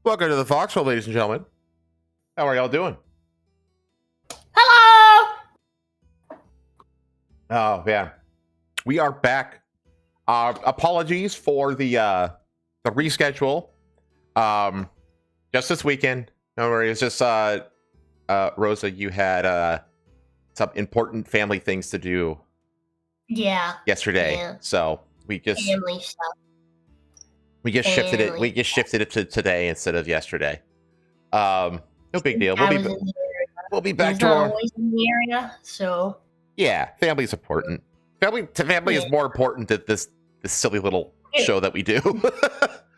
Welcome to the Foxhole, ladies and gentlemen. How are y'all doing? Hello! Oh, man. We are back. Apologies for the reschedule. Just this weekend. No worries. Just, Rosa, you had some important family things to do Yeah. yesterday. Yeah. So we just Family stuff. shifted it to today instead of yesterday. No big deal. We'll be back to our... always in the area, so Yeah, family's important. Family is more important than this silly little show that we do.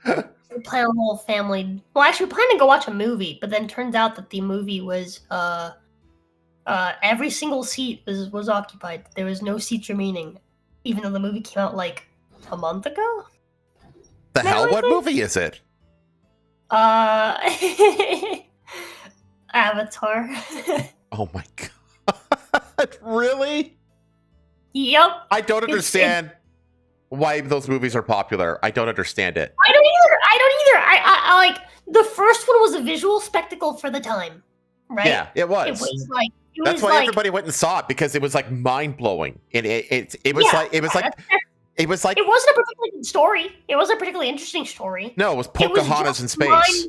We plan a whole family. Well, actually, we planned to go watch a movie, but then turns out that the movie was every single seat was occupied. There was no seats remaining, even though the movie came out like a month ago. The hell? What movie is it? Avatar. Oh my god! Really? Yep. I don't understand why those movies are popular. I don't understand it. I don't either. I like the first one was a visual spectacle for the time, right? Yeah, it was. That's why everybody went and saw it, because it was like mind blowing, and it wasn't a particularly good story. It wasn't a particularly interesting story. No, it was Pocahontas in space.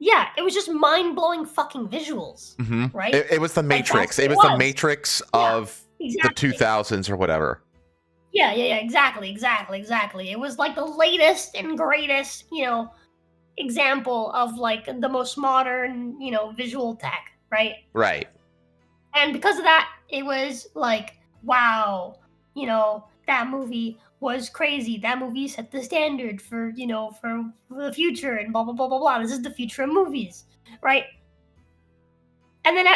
It was just mind-blowing fucking visuals, right? It was the Matrix. It was the Matrix of the 2000s or whatever. Yeah, exactly. It was like the latest and greatest, example of like the most modern, visual tech, right? Right. And because of that, it was like, wow, that movie was crazy. That movie set the standard for the future and blah, blah, blah, blah, blah. This is the future of movies, right? And then,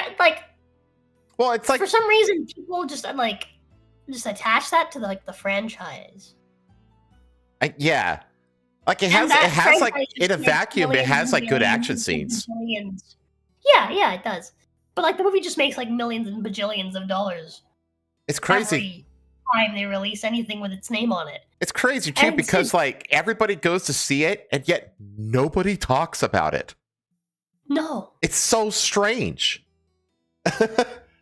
well, it's like, for some reason, people just attach that to the franchise. Yeah. Like it has like, in a vacuum, it has like good action scenes. Yeah, it does. But like the movie just makes like millions and bajillions of dollars. It's crazy. Every time they release anything with its name on it. It's crazy too, because like everybody goes to see it and yet nobody talks about it. No. It's so strange.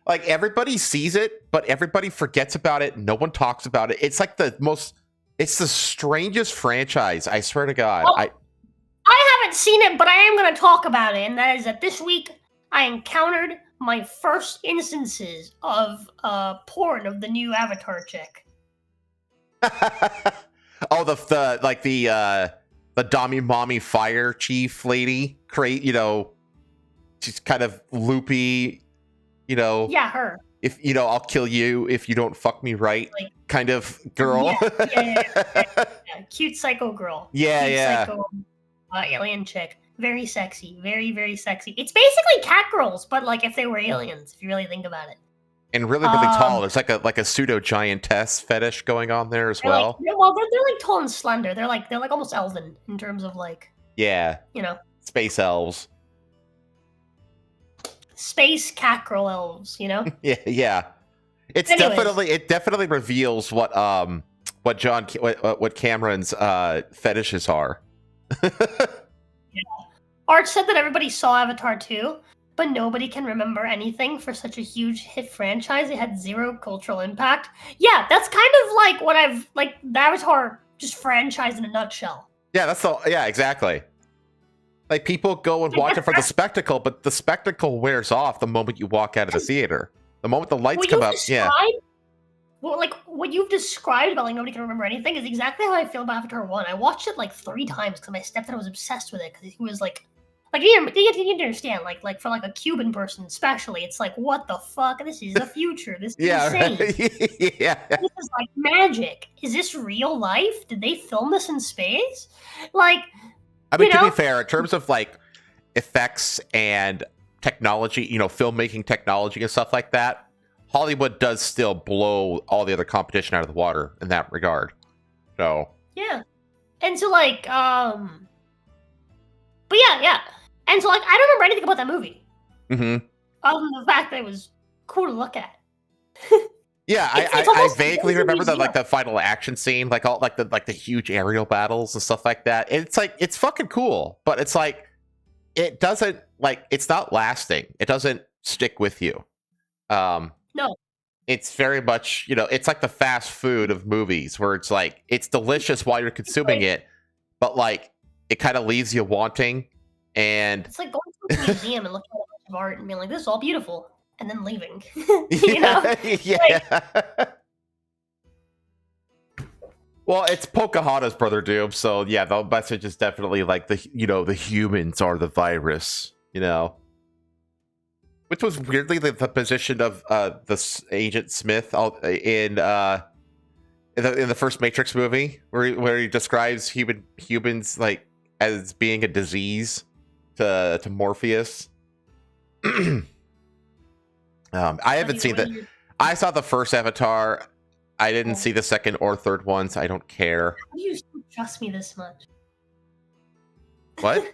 Like everybody sees it, but everybody forgets about it. No one talks about it. It's like it's the strangest franchise. I swear to God. Well, I haven't seen it, but I am going to talk about it. And that is that this week I encountered my first instances of porn of the new Avatar chick. Oh, the Dami Mommy Fire Chief lady, she's kind of loopy, Yeah, her. If I'll kill you if you don't fuck me right, kind of girl. Yeah. Cute psycho girl. Yeah. Psycho, alien chick. Very sexy. Very, very sexy. It's basically cat girls, but like if they were aliens, if you really think about it. And really, really tall. There's like a pseudo giantess fetish going on there as well. They're like tall and slender. They're like almost elven in terms of like. Yeah. Space elves. Space cat girl elves. Yeah. It definitely reveals what Cameron's fetishes are. Art said that everybody saw Avatar 2, but nobody can remember anything for such a huge hit franchise. It had zero cultural impact. Yeah, that's kind of like what the Avatar just franchise in a nutshell. Yeah, exactly. Like people go and watch it for the spectacle, but the spectacle wears off the moment you walk out of the theater. The moment the lights come up, Well, like what you've described about like nobody can remember anything is exactly how I feel about Avatar 1. I watched it like 3 times because my stepdad was obsessed with it because he was like you need to understand, like for like a Cuban person especially, it's like, what the fuck? This is the future. This is insane. Yeah. This is like magic. Is this real life? Did they film this in space? Like, I mean, to be fair, in terms of like effects and technology, filmmaking technology and stuff like that, Hollywood does still blow all the other competition out of the water in that regard. So yeah, and so like, but yeah. And so, like, I don't remember anything about that movie. Mm-hmm. Other than the fact that it was cool to look at. Yeah, I vaguely remember the final action scene, like the huge aerial battles and stuff like that. It's like, it's fucking cool, but it's like, it doesn't like it's not lasting. It doesn't stick with you. No. It's very much, it's like the fast food of movies where it's like it's delicious while you're consuming it, but like it kind of leaves you wanting. And it's like going to a museum and looking at a bunch of art and being like, "This is all beautiful," and then leaving. You know? yeah. Well, it's Pocahontas, Brother Doom, so yeah, the message is definitely like the humans are the virus, which was weirdly the position of the Agent Smith in the first Matrix movie, where he describes humans like as being a disease to Morpheus. I haven't seen that. I saw the first Avatar. I didn't see the second or third ones. I don't care. How do you still trust me this much? What?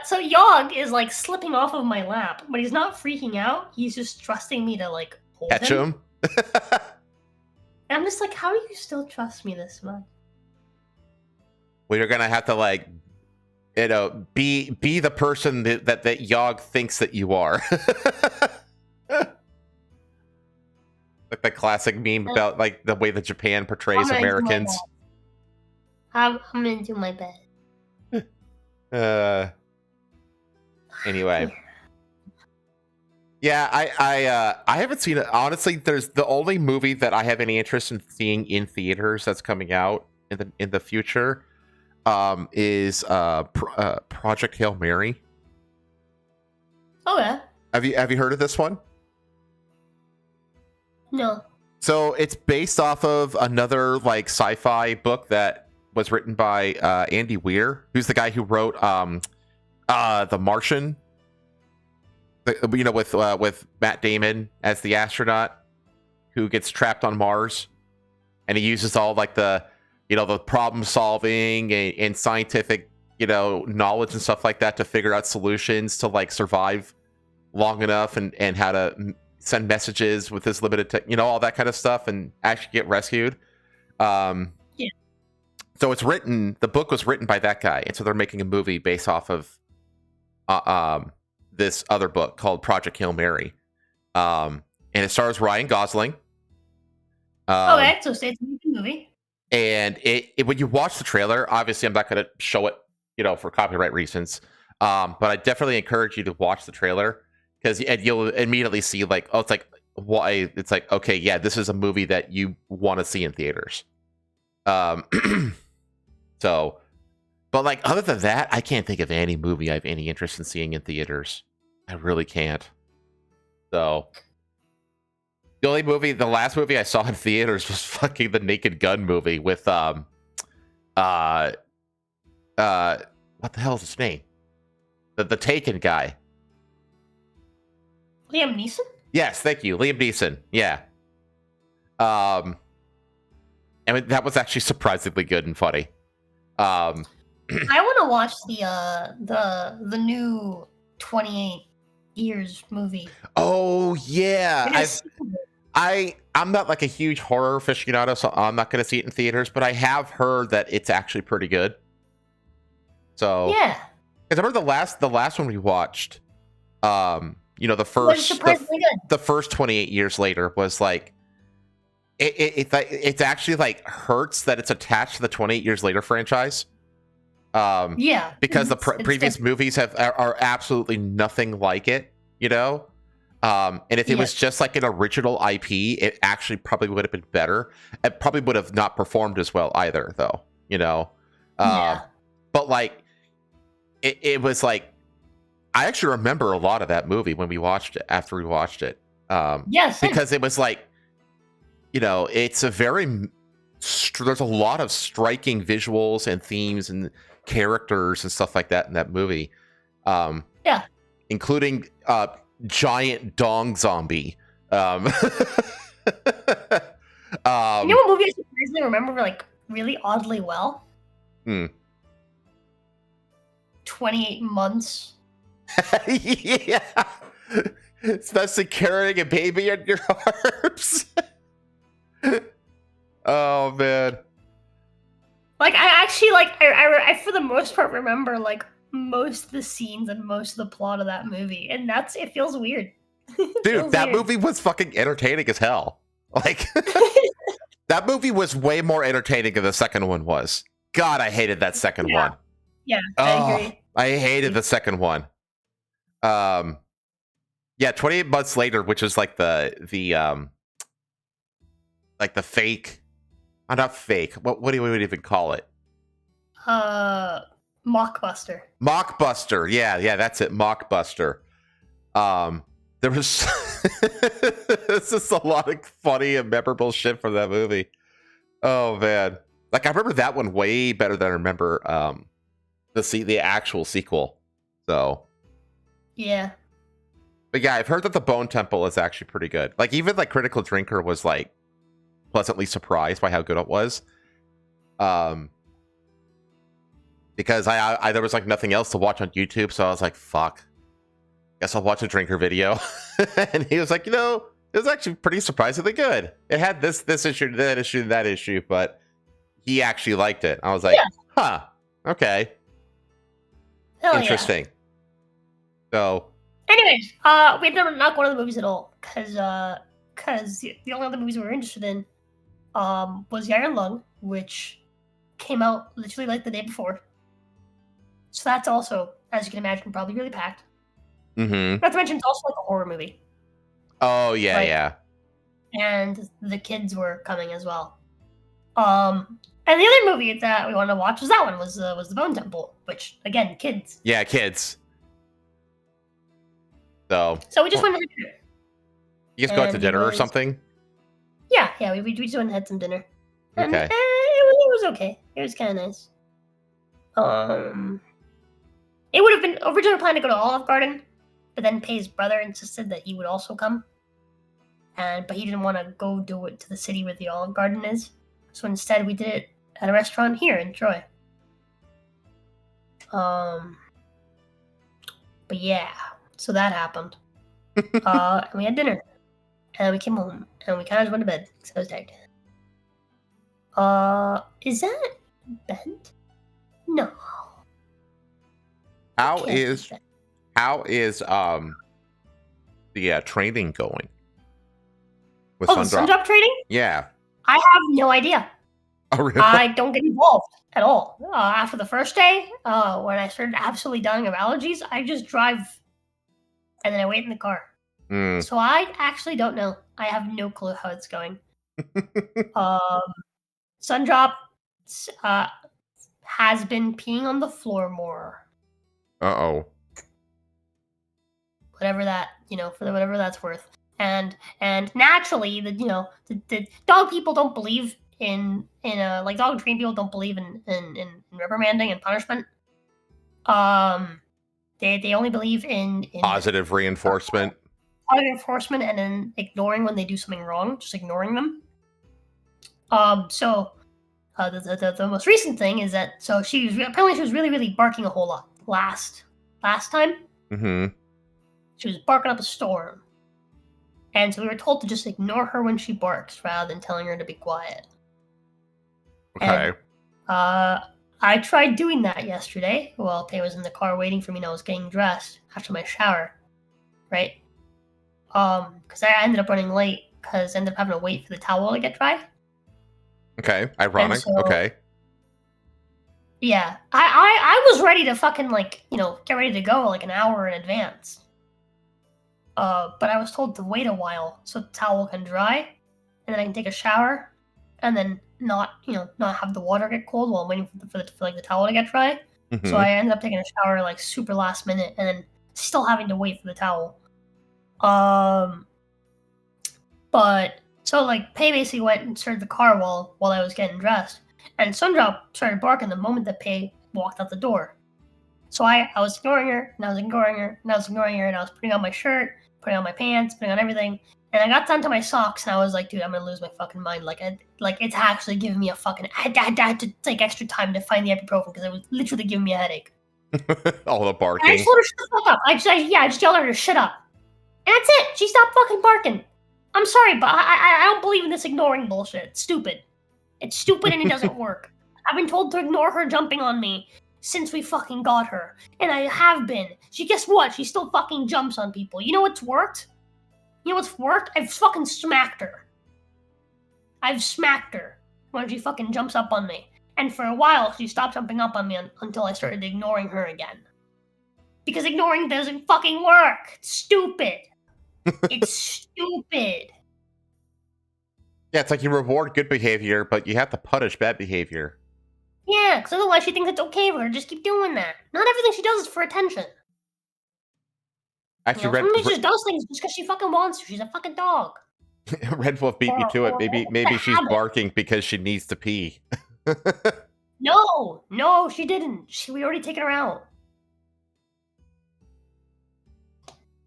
So Yogg is like slipping off of my lap, but he's not freaking out. He's just trusting me to like hold Catch him. And I'm just like, how do you still trust me this much? Well, you're gonna have to like, be the person that Yogg thinks that you are. Like the classic meme about like the way that Japan portrays Americans. I'm gonna do my best. Anyway. Yeah, I haven't seen it. Honestly, there's the only movie that I have any interest in seeing in theaters that's coming out in the future is Project Hail Mary. Oh yeah. Have you heard of this one? No. So it's based off of another like sci-fi book that was written by Andy Weir, who's the guy who wrote The Martian. With Matt Damon as the astronaut who gets trapped on Mars, and he uses all like the problem solving and scientific knowledge and stuff like that to figure out solutions to like survive long enough and how to send messages with this limited all that kind of stuff and actually get rescued. Yeah. So the book was written by that guy, and so they're making a movie based off of this other book called Project Hail Mary. And it stars Ryan Gosling. Okay, so say it's a movie. And when you watch the trailer, obviously I'm not going to show it, for copyright reasons. But I definitely encourage you to watch the trailer because you'll immediately see like, oh, it's like why it's like, okay, yeah, this is a movie that you want to see in theaters. So, but like other than that, I can't think of any movie I have any interest in seeing in theaters. I really can't. So the last movie I saw in theaters was fucking the Naked Gun movie with what the hell is his name? The Taken guy. Liam Neeson? Yes, thank you, Liam Neeson. Yeah. I mean that was actually surprisingly good and funny. I want to watch the new 28 Years movie. Oh yeah, I'm not like a huge horror aficionado, so I'm not going to see it in theaters. But I have heard that it's actually pretty good. So yeah, because I remember the last one we watched, the first 28 years later was like it's actually like hurts that it's attached to the 28 Years Later franchise. Yeah, because the previous movies are absolutely nothing like it, and if it was just like an original IP, it actually probably would have been better. It probably would have not performed as well either, though, But like, it was like, I actually remember a lot of that movie when we watched it. After we watched it, yes, because it was like, it's a there's a lot of striking visuals and themes and characters and stuff like that in that movie, including giant dong zombie. You know what movie I surprisingly remember like really oddly well? 28 Months. Yeah, especially carrying a baby in your arms. Oh man. Like I actually like I for the most part remember like most of the scenes and most of the plot of that movie, and it feels weird. Dude, that movie was fucking entertaining as hell. Like, that movie was way more entertaining than the second one was. God, I hated that second one. Yeah, I agree. I hated the second one. 28 months later, which is like the fake, not fake. What do we even call it? Mockbuster. Mockbuster. Yeah, that's it. Mockbuster. There was it's just a lot of funny and memorable shit from that movie. Oh man. Like, I remember that one way better than I remember the actual sequel. So yeah. But yeah, I've heard that the Bone Temple is actually pretty good. Like, even like Critical Drinker was like pleasantly surprised by how good it was. Because I there was like nothing else to watch on YouTube, so I was like, fuck. Guess I'll watch a Drinker video. And he was like, it was actually pretty surprisingly good. It had this issue, that issue, but he actually liked it. I was like, huh, okay. Hell interesting. Yeah. So anyways, we never not one of the movies at all, because the only other movies we were interested in was The Iron Lung, which came out literally like the day before. So that's also, as you can imagine, probably really packed. Mm-hmm. Not to mention, it's also like a horror movie. Oh yeah, yeah. And the kids were coming as well. And the other movie that we wanted to watch was that one, was the Bone Temple, which again, kids. Yeah, kids. So we just went to dinner. You guys go out to dinner or something? Yeah, we just went and had some dinner. And, okay. It was okay. It was kind of nice. It would have been originally planned to go to Olive Garden, but then Pei's brother insisted that he would also come, but he didn't want to go do it to the city where the Olive Garden is. So instead, we did it at a restaurant here in Troy. But yeah, so that happened. And we had dinner, and we came home, and we kind of just went to bed because I was tired. Is that bent? No. How is the training going? With the Sundrop training? Yeah. I have no idea. Oh, really? I don't get involved at all. After the first day, when I started absolutely dying of allergies, I just drive, and then I wait in the car. So I actually don't know. I have no clue how it's going. Sundrop has been peeing on the floor more. Uh-oh. Whatever that, for whatever that's worth. And naturally, the dog people don't believe in like dog trained people don't believe in reprimanding and punishment. They only believe in positive reinforcement. Positive reinforcement, and then ignoring when they do something wrong, just ignoring them. So the most recent thing is that she was really, really barking a whole lot last time. Mm-hmm. She was barking up a storm. And so we were told to just ignore her when she barks rather than telling her to be quiet. Okay. And, I tried doing that yesterday while Pei was in the car waiting for me and I was getting dressed after my shower. Right? Because I ended up running late because I ended up having to wait for the towel to get dry. Okay. Ironic. Okay. Yeah. I was ready to fucking get ready to go like an hour in advance. But I was told to wait a while so the towel can dry, and then I can take a shower, and then not have the water get cold while I'm waiting for the towel to get dry. Mm-hmm. So I ended up taking a shower like super last minute, and then still having to wait for the towel. But so Pei basically went and started the car while I was getting dressed, and Sundrop started barking the moment that Pei walked out the door. So I was ignoring her, and I was ignoring her, and I was ignoring her, and I was putting on my shirt, putting on my pants, putting on everything. And I got down to my socks, and I was like, dude, I'm going to lose my fucking mind. It's actually giving me a fucking... I had to take extra time to find the ibuprofen, because it was literally giving me a headache. All the barking. And I just told her to shut the fuck up. I just yelled at her to shut up. And that's it. She stopped fucking barking. I'm sorry, but I don't believe in this ignoring bullshit. It's stupid. It's stupid, and it doesn't work. I've been told to ignore her jumping on me, since we fucking got her. And I have been. Guess what? She still fucking jumps on people. You know what's worked? I've fucking smacked her. I've smacked her when she fucking jumps up on me. And for a while, she stopped jumping up on me until I started ignoring her again. Because ignoring doesn't fucking work. It's stupid. It's stupid. Yeah, it's like you reward good behavior, but you have to punish bad behavior. Yeah, because otherwise she thinks it's okay for her to just keep doing that. Not everything she does is for attention. Actually, sometimes she just does things just because she fucking wants to. She's a fucking dog. Red Wolf beat me to it. Maybe she's barking because she needs to pee. No, she didn't. We already taken her out.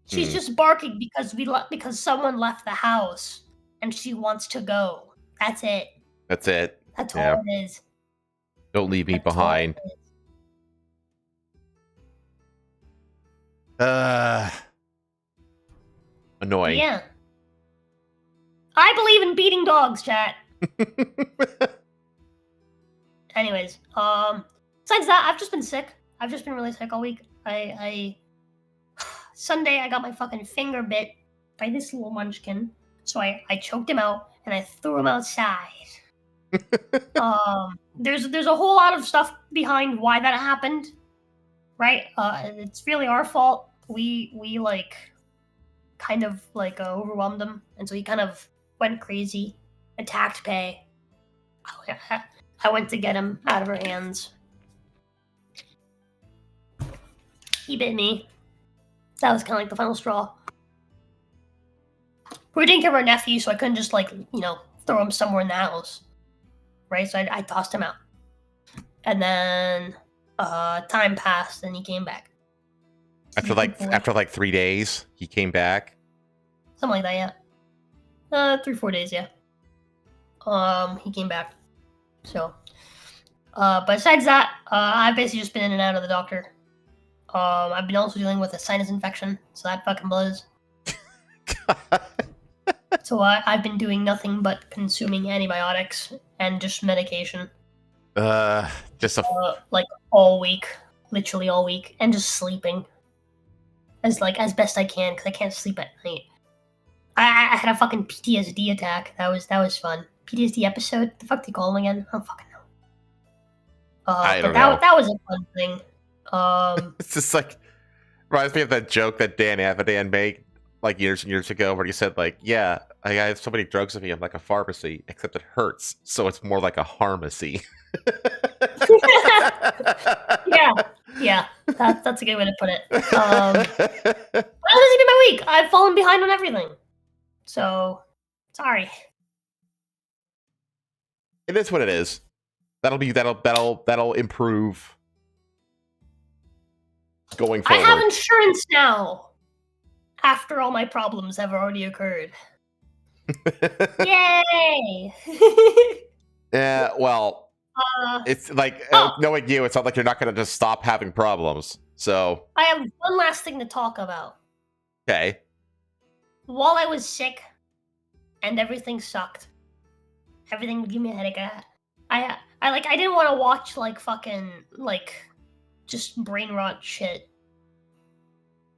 She's just barking because someone left the house and she wants to go. That's it. That's it. That's all it is. Don't leave me behind. Annoying. Yeah. I believe in beating dogs, chat. Anyways, besides that, I've just been sick. I've just been really sick all week. Sunday, I got my fucking finger bit by this little munchkin. So I choked him out and I threw him outside. There's a whole lot of stuff behind why that happened, right? It's really our fault. We like kind of like overwhelmed him, and so he kind of went crazy, attacked Pei. I went to get him out of her hands. He bit me. That was kind of like the final straw. We didn't care of our nephew, so I couldn't just throw him somewhere in the house, right? So I tossed him out, and then time passed, and he came back. After 3 days, he came back. Something like that, yeah. 3-4 days, yeah. He came back. So, but besides that, I've basically just been in and out of the doctor. I've been also dealing with a sinus infection, so that fucking blows. So I've been doing nothing but consuming antibiotics and just medication. Like all week, literally all week, and just sleeping as best I can because I can't sleep at night. I had a fucking PTSD attack. That was fun. PTSD episode. What the fuck do you call them again? I don't fucking know. I don't know. That was a fun thing. It's just like reminds me of that joke that Dan Avidan made like years and years ago, where he said like, "Yeah, I have so many drugs with me, I'm like a pharmacy, except it hurts, so it's more like a pharmacy." yeah, that's a good way to put it. How has it been my week? I've fallen behind on everything, so sorry. It is what it is. That'll improve going forward. I have insurance now. After all my problems have already occurred. Yay! Yeah, well, it's like knowing you, it's not like you're not going to just stop having problems. So I have one last thing to talk about. Okay. While I was sick and everything sucked, everything would give me a headache. I didn't want to watch just brain rot shit.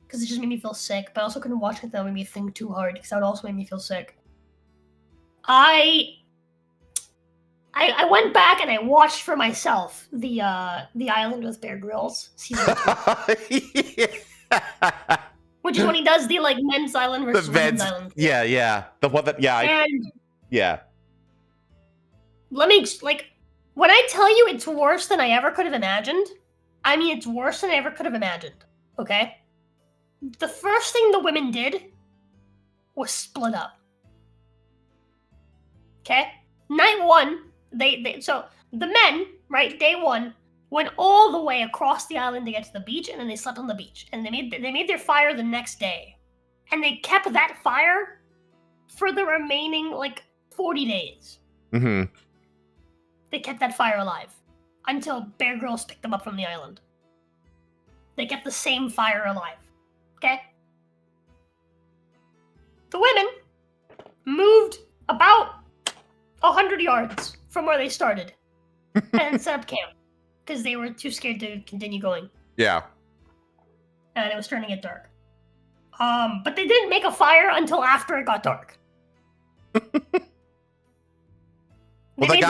Because it just made me feel sick, but I also couldn't watch it that would make me think too hard, because that would also make me feel sick. I went back and I watched for myself the Island with Bear Grylls season 2. Which is when he does the men's island versus women's island. Yeah. The one that yeah. Let me when I tell you it's worse than I ever could have imagined, I mean it's worse than I ever could have imagined. Okay? The first thing the women did was split up. Okay? Night one, so the men, right, day one, went all the way across the island to get to the beach, and then they slept on the beach. And they made their fire the next day. And they kept that fire for the remaining 40 days. Mm-hmm. They kept that fire alive until Bear Grylls picked them up from the island. They kept the same fire alive. Okay? The women moved about 100 yards from where they started and set up camp. because they were too scared to continue going, Yeah. and it was turning it dark. But they didn't make a fire until after it got dark. Well, the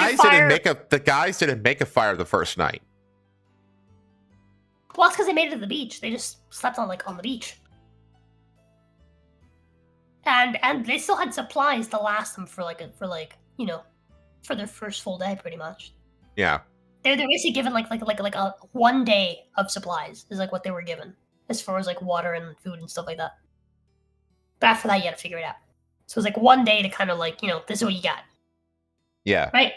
guys didn't make a fire the first night. Well, it's because they made it to the beach. They just slept on the beach, and they still had supplies to last them for their first full day, pretty much. Yeah. They're basically given like a 1 day of supplies is like what they were given as far as like water and food and stuff like that. But after that, you had to figure it out. So it was like 1 day to kind of this is what you got. Yeah. Right.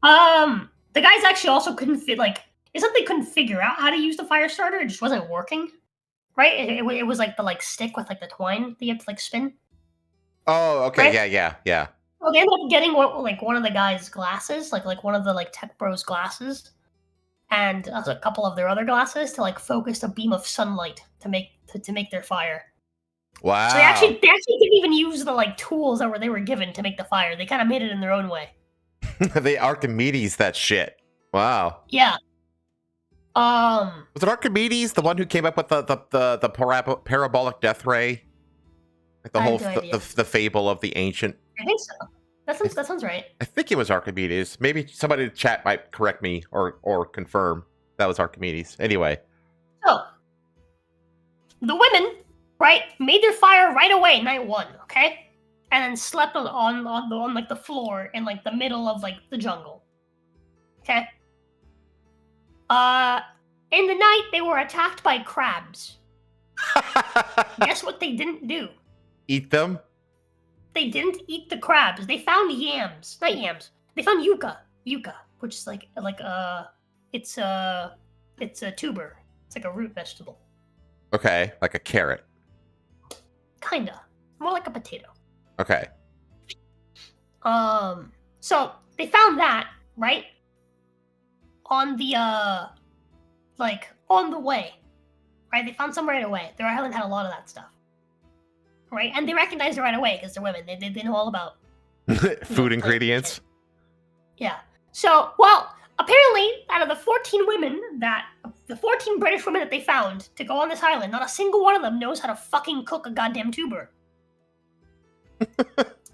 The guys actually also couldn't it's not they couldn't figure out how to use the fire starter. It just wasn't working. Right. It was like the stick with the twine that you have to spin. Oh, okay. Right? Yeah. Well, they ended up getting one of the guys' glasses, like one of the Tech Bros glasses, and a couple of their other glasses to focus a beam of sunlight to make their fire. Wow. So they actually didn't even use the tools that they were given to make the fire. They kind of made it in their own way. They Archimedes that shit. Wow. Yeah. Was it Archimedes the one who came up with the parabolic death ray? Like the whole the fable of the ancient. I think so. That sounds right. I think it was Archimedes. Maybe somebody in the chat might correct me or confirm that was Archimedes. Anyway. So the women, right, made their fire right away, night 1, okay? And then slept on the floor in the middle of the jungle. Okay? In the night they were attacked by crabs. Guess what they didn't do? Eat them? They didn't eat the crabs. They found yams. Not yams. They found yucca. Yucca, which is it's a tuber. It's like a root vegetable. Okay, like a carrot. Kinda. More like a potato. Okay. So they found that, right? On the on the way. Right? They found some right away. Their island had a lot of that stuff. Right? And they recognized it right away because they're women. They know all about food ingredients. Yeah. So, well, apparently, out of the 14 British women that they found to go on this island, not a single one of them knows how to fucking cook a goddamn tuber.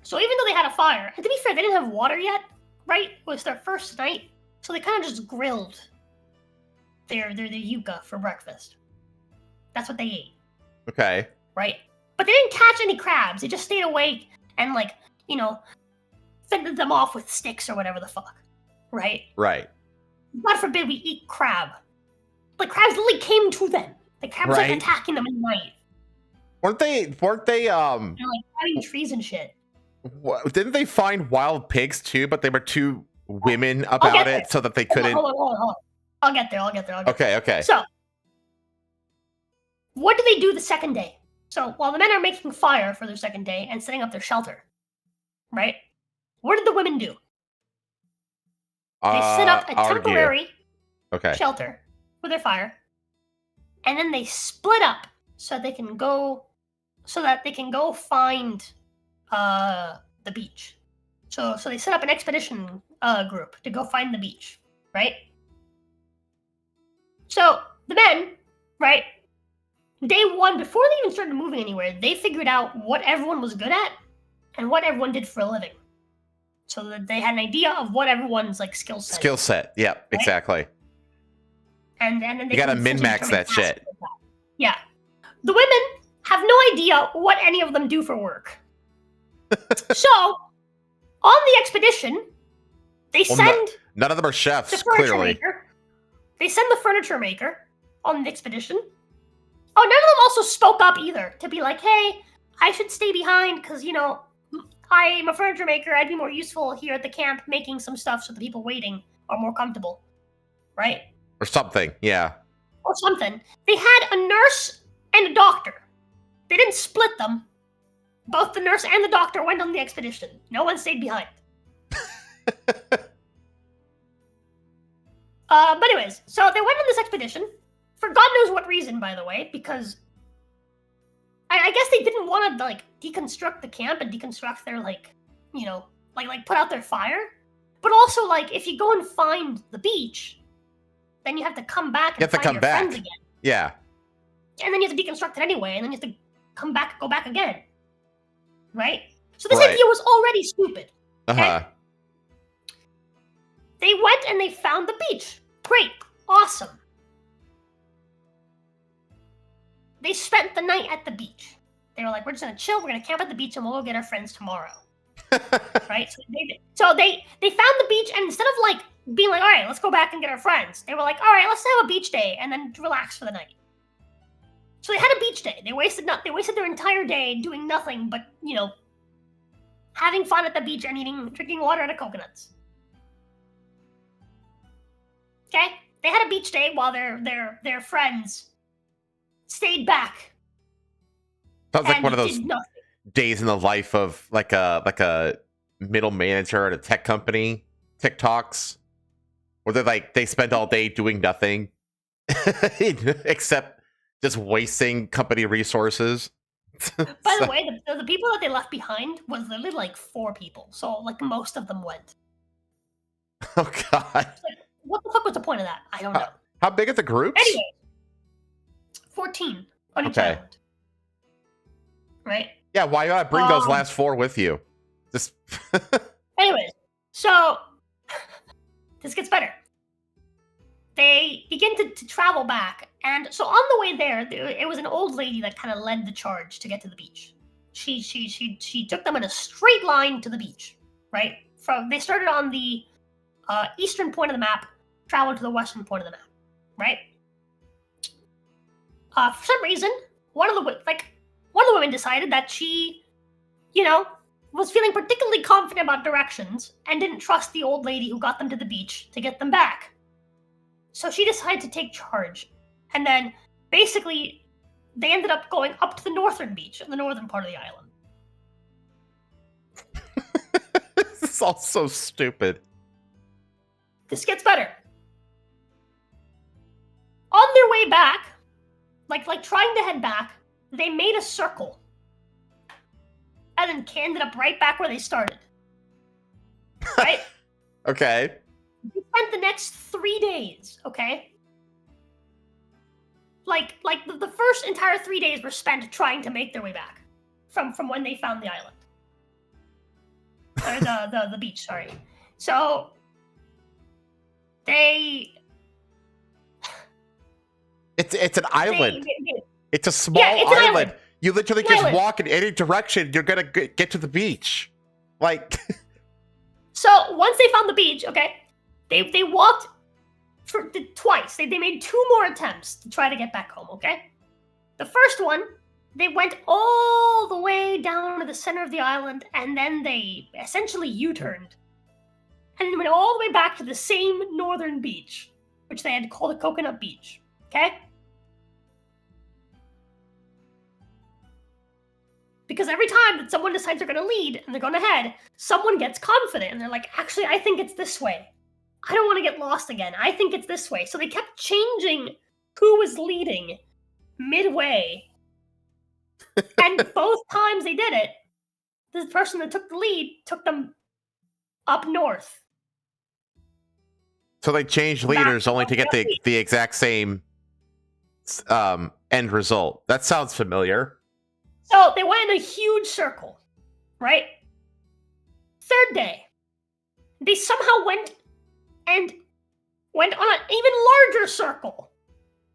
So even though they had a fire, and to be fair, they didn't have water yet, right? It was their first night, so they kind of just grilled their yucca for breakfast. That's what they ate. Okay. Right? But they didn't catch any crabs. They just stayed awake and, fended them off with sticks or whatever the fuck. Right? Right. God forbid we eat crab. Crabs literally came to them. The crabs Right. attacking them in the night. Weren't they And climbing trees and shit. didn't they find wild pigs too, but they were too women about it so that they couldn't? Hold on. I'll get there. Okay. So, what do they do the second day? So, while the men are making fire for their second day and setting up their shelter, right? What did the women do? They set up a temporary shelter for their fire, and then they split up so that they can go find the beach. So they set up an expedition group to go find the beach, right? So the men, right, day 1, before they even started moving anywhere, they figured out what everyone was good at and what everyone did for a living. So that they had an idea of what everyone's skill set. Skill set, yep, right? Exactly. And then they you gotta min-max that shit. Yeah. The women have no idea what any of them do for work. So, on the expedition, they send... none of them are chefs, the furniture clearly. Maker. They send the furniture maker on the expedition. Oh, none of them also spoke up either to be like, hey, I should stay behind because, I'm a furniture maker. I'd be more useful here at the camp making some stuff so the people waiting are more comfortable. Right? Or something, yeah. Or something. They had a nurse and a doctor. They didn't split them. Both the nurse and the doctor went on the expedition. No one stayed behind. But anyways, so they went on this expedition for God knows what reason, by the way, because I guess they didn't want to deconstruct the camp and deconstruct their put out their fire. But also if you go and find the beach, then you have to come back You and have to find come your back. friends again. Yeah. And then you have to deconstruct it anyway, and then you have to go back again. Right? So this Right. idea was already stupid. Uh-huh. They went and they found the beach. Great. Awesome. They spent the night at the beach. They were like, we're just gonna chill, we're gonna camp at the beach, and we'll go get our friends tomorrow. Right? So they found the beach, and instead of like being like, all right, let's go back and get our friends, they were like, all right, let's have a beach day and then relax for the night. So they had a beach day. They wasted their entire day doing nothing but, having fun at the beach and drinking water out of coconuts. Okay? They had a beach day while their friends stayed back. Sounds like one of those did nothing. days in the life of like a middle manager at a tech company, TikToks, where they spend all day doing nothing except just wasting company resources. By the way, the people that they left behind was literally like 4 people. So like most of them went. Oh god. Like, what the fuck was the point of that? I don't know. How big are the groups? Anyway, 14 on each island. Right? Yeah, why not bring those last 4 with you? Just Anyways, so this gets better. They begin to travel back, and so on the way there, it was an old lady that kind of led the charge to get to the beach. She took them in a straight line to the beach, right? They started on the eastern point of the map, traveled to the western point of the map, right? For some reason, one of the women decided that she, was feeling particularly confident about directions and didn't trust the old lady who got them to the beach to get them back. So she decided to take charge. And then, basically, they ended up going up to the northern beach, the northern part of the island. This is all so stupid. This gets better. On their way back, like trying to head back, they made a circle. And then ended up right back where they started. Right? Okay. They spent the next 3 days, okay? Like the first entire 3 days were spent trying to make their way back from when they found the island. Or the beach, sorry. So it's an island. It's a small island. You literally just walk in any direction, you're gonna get to the beach. Like So once they found the beach, okay, they walked twice. They made 2 more attempts to try to get back home, okay? The first one, they went all the way down to the center of the island, and then they essentially U-turned. And then went all the way back to the same northern beach, which they had called a Coconut Beach, okay? Because every time that someone decides they're going to lead and they're going ahead, someone gets confident and they're like, actually, I think it's this way. I don't want to get lost again. I think it's this way. So they kept changing who was leading midway. And both times they did it, the person that took the lead took them up north. So they changed leaders only to get the exact same end result. That sounds familiar. So they went in a huge circle, right? Third day, they somehow went on an even larger circle.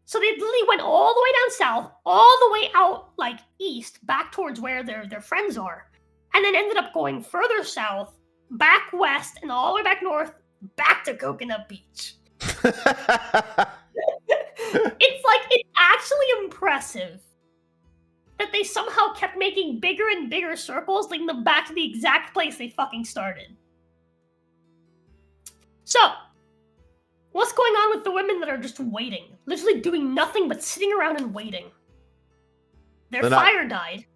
So they literally went all the way down south, all the way out like east, back towards where their friends are, and then ended up going further south, back west, and all the way back north, back to Coconut Beach. It's actually impressive that they somehow kept making bigger and bigger circles, leading them back to the exact place they fucking started. So, what's going on with the women that are just waiting? Literally doing nothing but sitting around and waiting. Their fire died.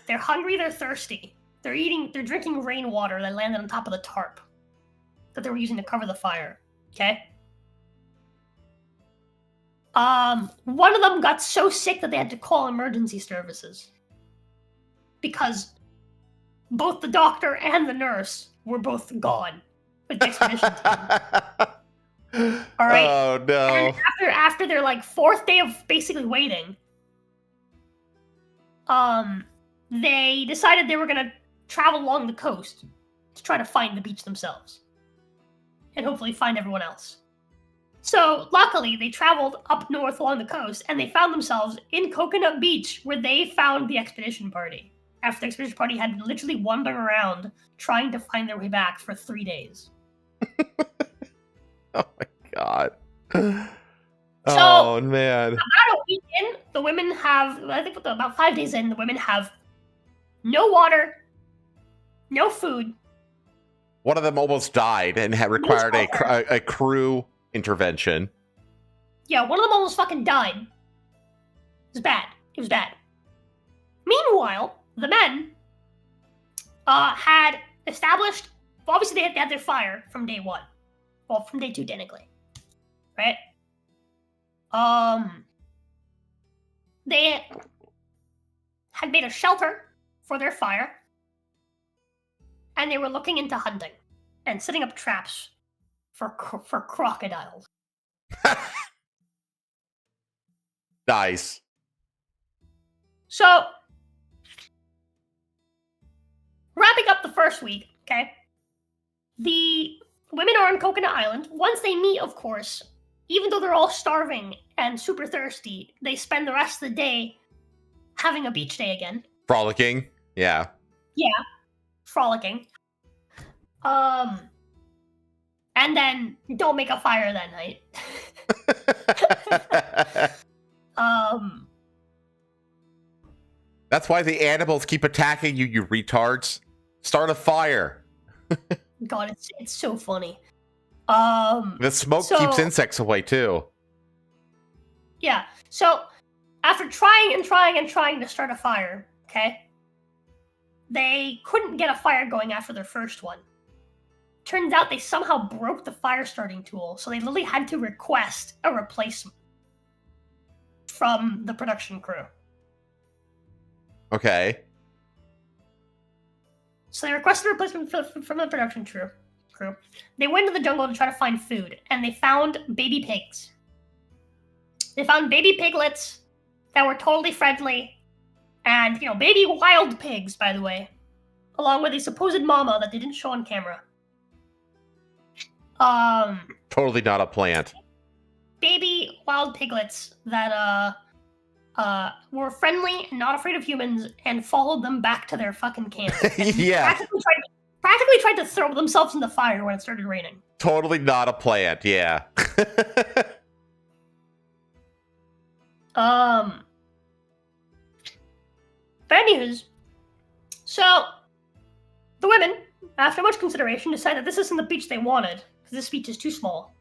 They're hungry, they're thirsty. They're drinking rainwater that landed on top of the tarp that they were using to cover the fire. Okay? One of them got so sick that they had to call emergency services. Because both the doctor and the nurse were both gone with the expedition team. All right. Oh no. And after their like 4th day of basically waiting, they decided they were gonna travel along the coast to try to find the beach themselves, and hopefully find everyone else. So luckily, they traveled up north along the coast, and they found themselves in Coconut Beach, where they found the expedition party. After the expedition party had been literally wandering around trying to find their way back for 3 days. Oh my god. So, Oh man. about a week in, the women have, I think about 5 days in, the women have no water, no food. One of them almost died and had required a crew intervention. Yeah, one of them almost fucking died. It was bad. It was bad. Meanwhile, the men had established, obviously they had their fire from day 1. Well, from day 2 technically. Right? They had made a shelter for their fire, and they were looking into hunting and setting up traps for crocodiles. Nice. So, wrapping up the first week, okay, the women are on Coconut Island. Once they meet, of course, even though they're all starving and super thirsty, they spend the rest of the day having a beach day again. Frolicking. Yeah. Yeah. Frolicking. And then don't make a fire that night. That's why the animals keep attacking you, you retards. Start a fire. God, it's so funny. The smoke keeps insects away too. Yeah. So after trying to start a fire, okay, they couldn't get a fire going after their first one. Turns out they somehow broke the fire starting tool, so they literally had to request a replacement from the production crew. Okay. So they requested a replacement from the production crew. They went to the jungle to try to find food, and they found baby pigs. They found baby piglets that were totally friendly, and, you know, baby wild pigs, by the way, along with a supposed mama that they didn't show on camera. Totally not a plant. Baby wild piglets that were friendly and not afraid of humans, and followed them back to their fucking camp. Yeah. Practically tried to throw themselves in the fire when it started raining. Totally not a plant, yeah. But anyways, so the women, after much consideration, decided that this isn't the beach they wanted, because this beach is too small.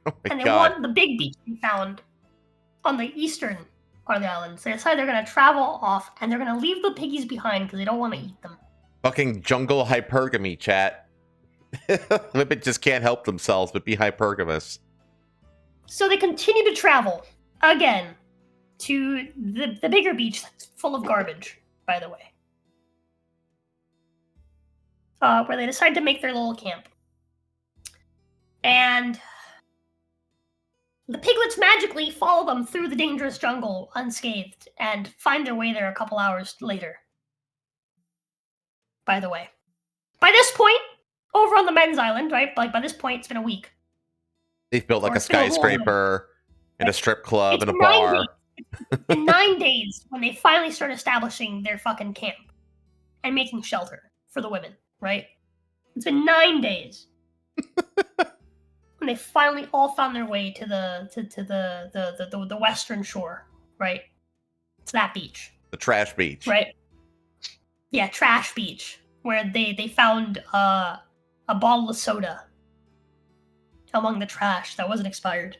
Oh my And they God. want the big beach they found on the eastern part of the island. So they decided they're going to travel off, and they're going to leave the piggies behind because they don't want to eat them. Fucking jungle hypergamy, chat. Women just can't help themselves but be hypergamous. So they continue to travel, again, to the bigger beach that's full of garbage, by the way. Where they decide to make their little camp. And the piglets magically follow them through the dangerous jungle unscathed and find their way there a couple hours later. By the way. By this point, over on the men's island, right? Like, by this point, it's been a week. They've built like Or a it's been a long skyscraper and a strip club It's and a been 9 bar. days. It's been 9 days when they finally start establishing their fucking camp and making shelter for the women, right? It's been 9 days when they finally all found their way to the western shore, right? It's that beach, The trash beach. right? Yeah, trash beach, where they found a bottle of soda among the trash that wasn't expired.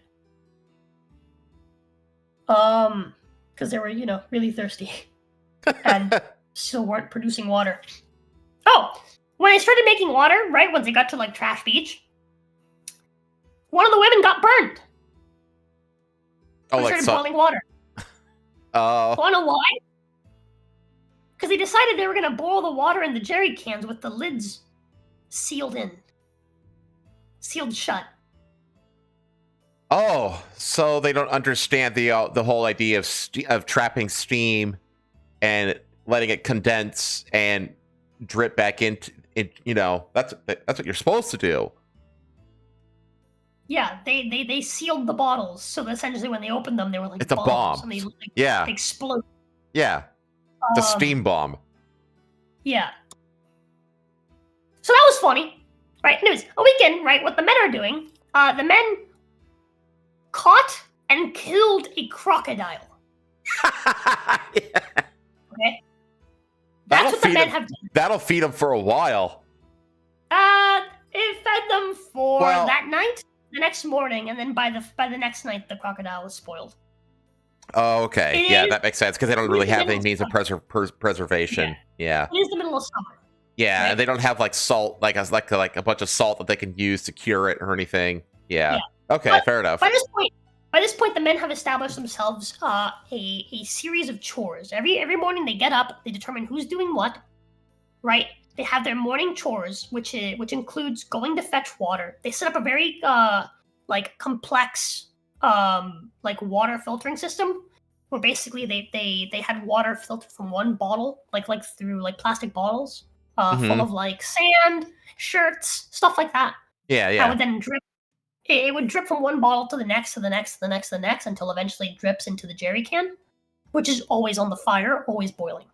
Because they were, you know, really thirsty and still weren't producing water. Oh, when they started making water, right, once they got to, like, Trash Beach, one of the women got burned. Oh, They like started boiling water. Wanna know why? Because they decided they were going to boil the water in the jerry cans with the lids sealed shut. Oh, so they don't understand the whole idea of trapping steam and letting it condense and drip back into it. That's what you're supposed to do. Yeah, they sealed the bottles, so essentially when they opened them, they were like It's a bombs, bomb. and they Yeah, explode. yeah. It's a steam bomb. Yeah. So that was funny, right? Anyways, a weekend, right? What the men are doing? The men caught and killed a crocodile. Yeah. Okay, that's what the men have done. That'll feed them for a while. It fed them for Well- that night, the next morning, and then by the next night, the crocodile was spoiled. Oh, okay. It Yeah, is- that makes sense because they don't it really is have the any means of preservation. Yeah. It is the middle of summer. Yeah, Right. and they don't have like salt, like a bunch of salt that they can use to cure it or anything. Yeah. Okay, But fair enough. By this point, the men have established themselves a series of chores. Every morning they get up, they determine who's doing what. Right? They have their morning chores, which includes going to fetch water. They set up a very complex water filtering system, where basically they had water filtered from one bottle, like through plastic bottles, full of sand, shirts, stuff like that. Yeah, That would then drip. It would drip from one bottle to the next, to the next, to the next, to the next, until eventually it drips into the jerry can, which is always on the fire, always boiling.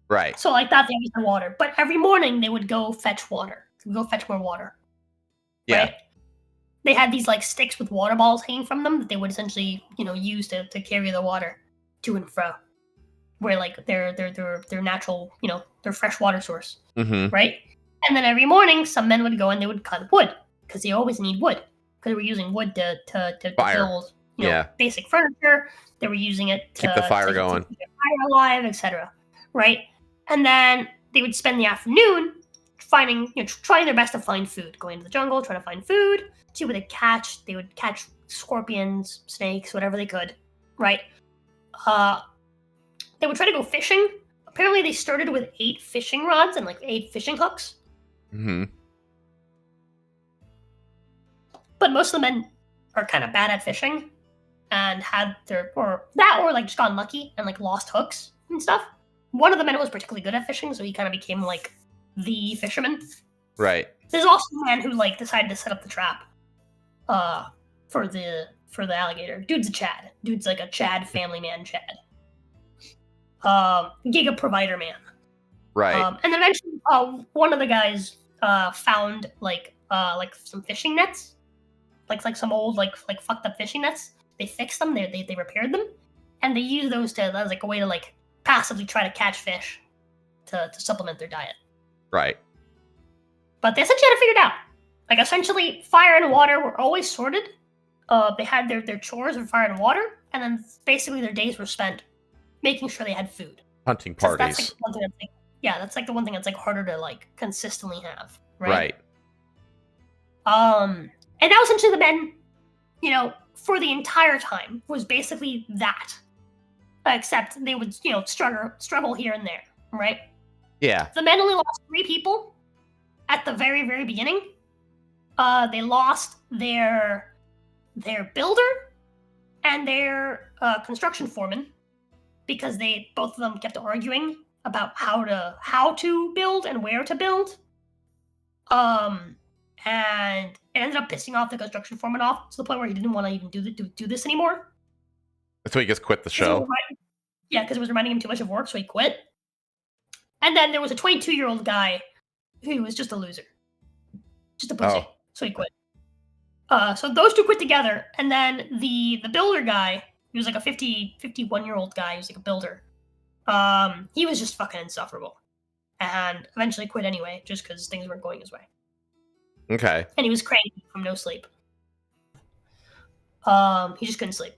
Right. So like that, they use the water. But every morning they would go fetch water. Go fetch more water. Yeah. Right? They had these sticks with water balls hanging from them that they would essentially, use to carry the water to and fro. Where their natural, their fresh water source. Mm-hmm. Right? And then every morning some men would go and they would cut wood. Because they always need wood. Because they were using wood to Fire. build basic furniture. They were using it to Keep the fire going. To keep the fire alive, etc. Right? And then they would spend the afternoon trying their best to find food, going to the jungle, trying to find food, see what they catch. They would catch scorpions, snakes, whatever they could, right? They would try to go fishing. Apparently, they started with 8 fishing rods and 8 fishing hooks. Mm-hmm. But most of the men are kind of bad at fishing, and had or just got unlucky and lost hooks and stuff. One of the men was particularly good at fishing, so he kind of became the fisherman. Right. There's also a man who decided to set up the trap for the alligator. Dude's a Chad. Dude's a Chad family man, Chad. Giga provider man. Right. And then eventually one of the guys found some fishing nets. Some old fucked up fishing nets. They fixed them, they repaired them, and they used those as a way to passively try to catch fish to supplement their diet. Right. But they essentially had it figured out. Essentially, fire and water were always sorted. They had their chores of fire and water, and then basically their days were spent making sure they had food. Hunting So parties. that's one thing that's the one thing that's harder to consistently have. Right. And that was essentially the men, for the entire time was basically that. Except they would, struggle here and there, right? Yeah. The men only lost 3 people at the very, very beginning. They lost their builder and their construction foreman because both of them kept arguing about how to build and where to build. And it ended up pissing off the construction foreman off to the point where he didn't want to even do this anymore. So he just quit the show. Because it was reminding him too much of work, so he quit. And then there was a 22-year-old guy who was just a loser. Just a pussy. Oh. So he quit. So those 2 quit together, and then the builder guy, he was a 51-year-old guy, he was a builder. He was just fucking insufferable. And eventually quit anyway, just because things weren't going his way. Okay. And he was cranky from no sleep. He just couldn't sleep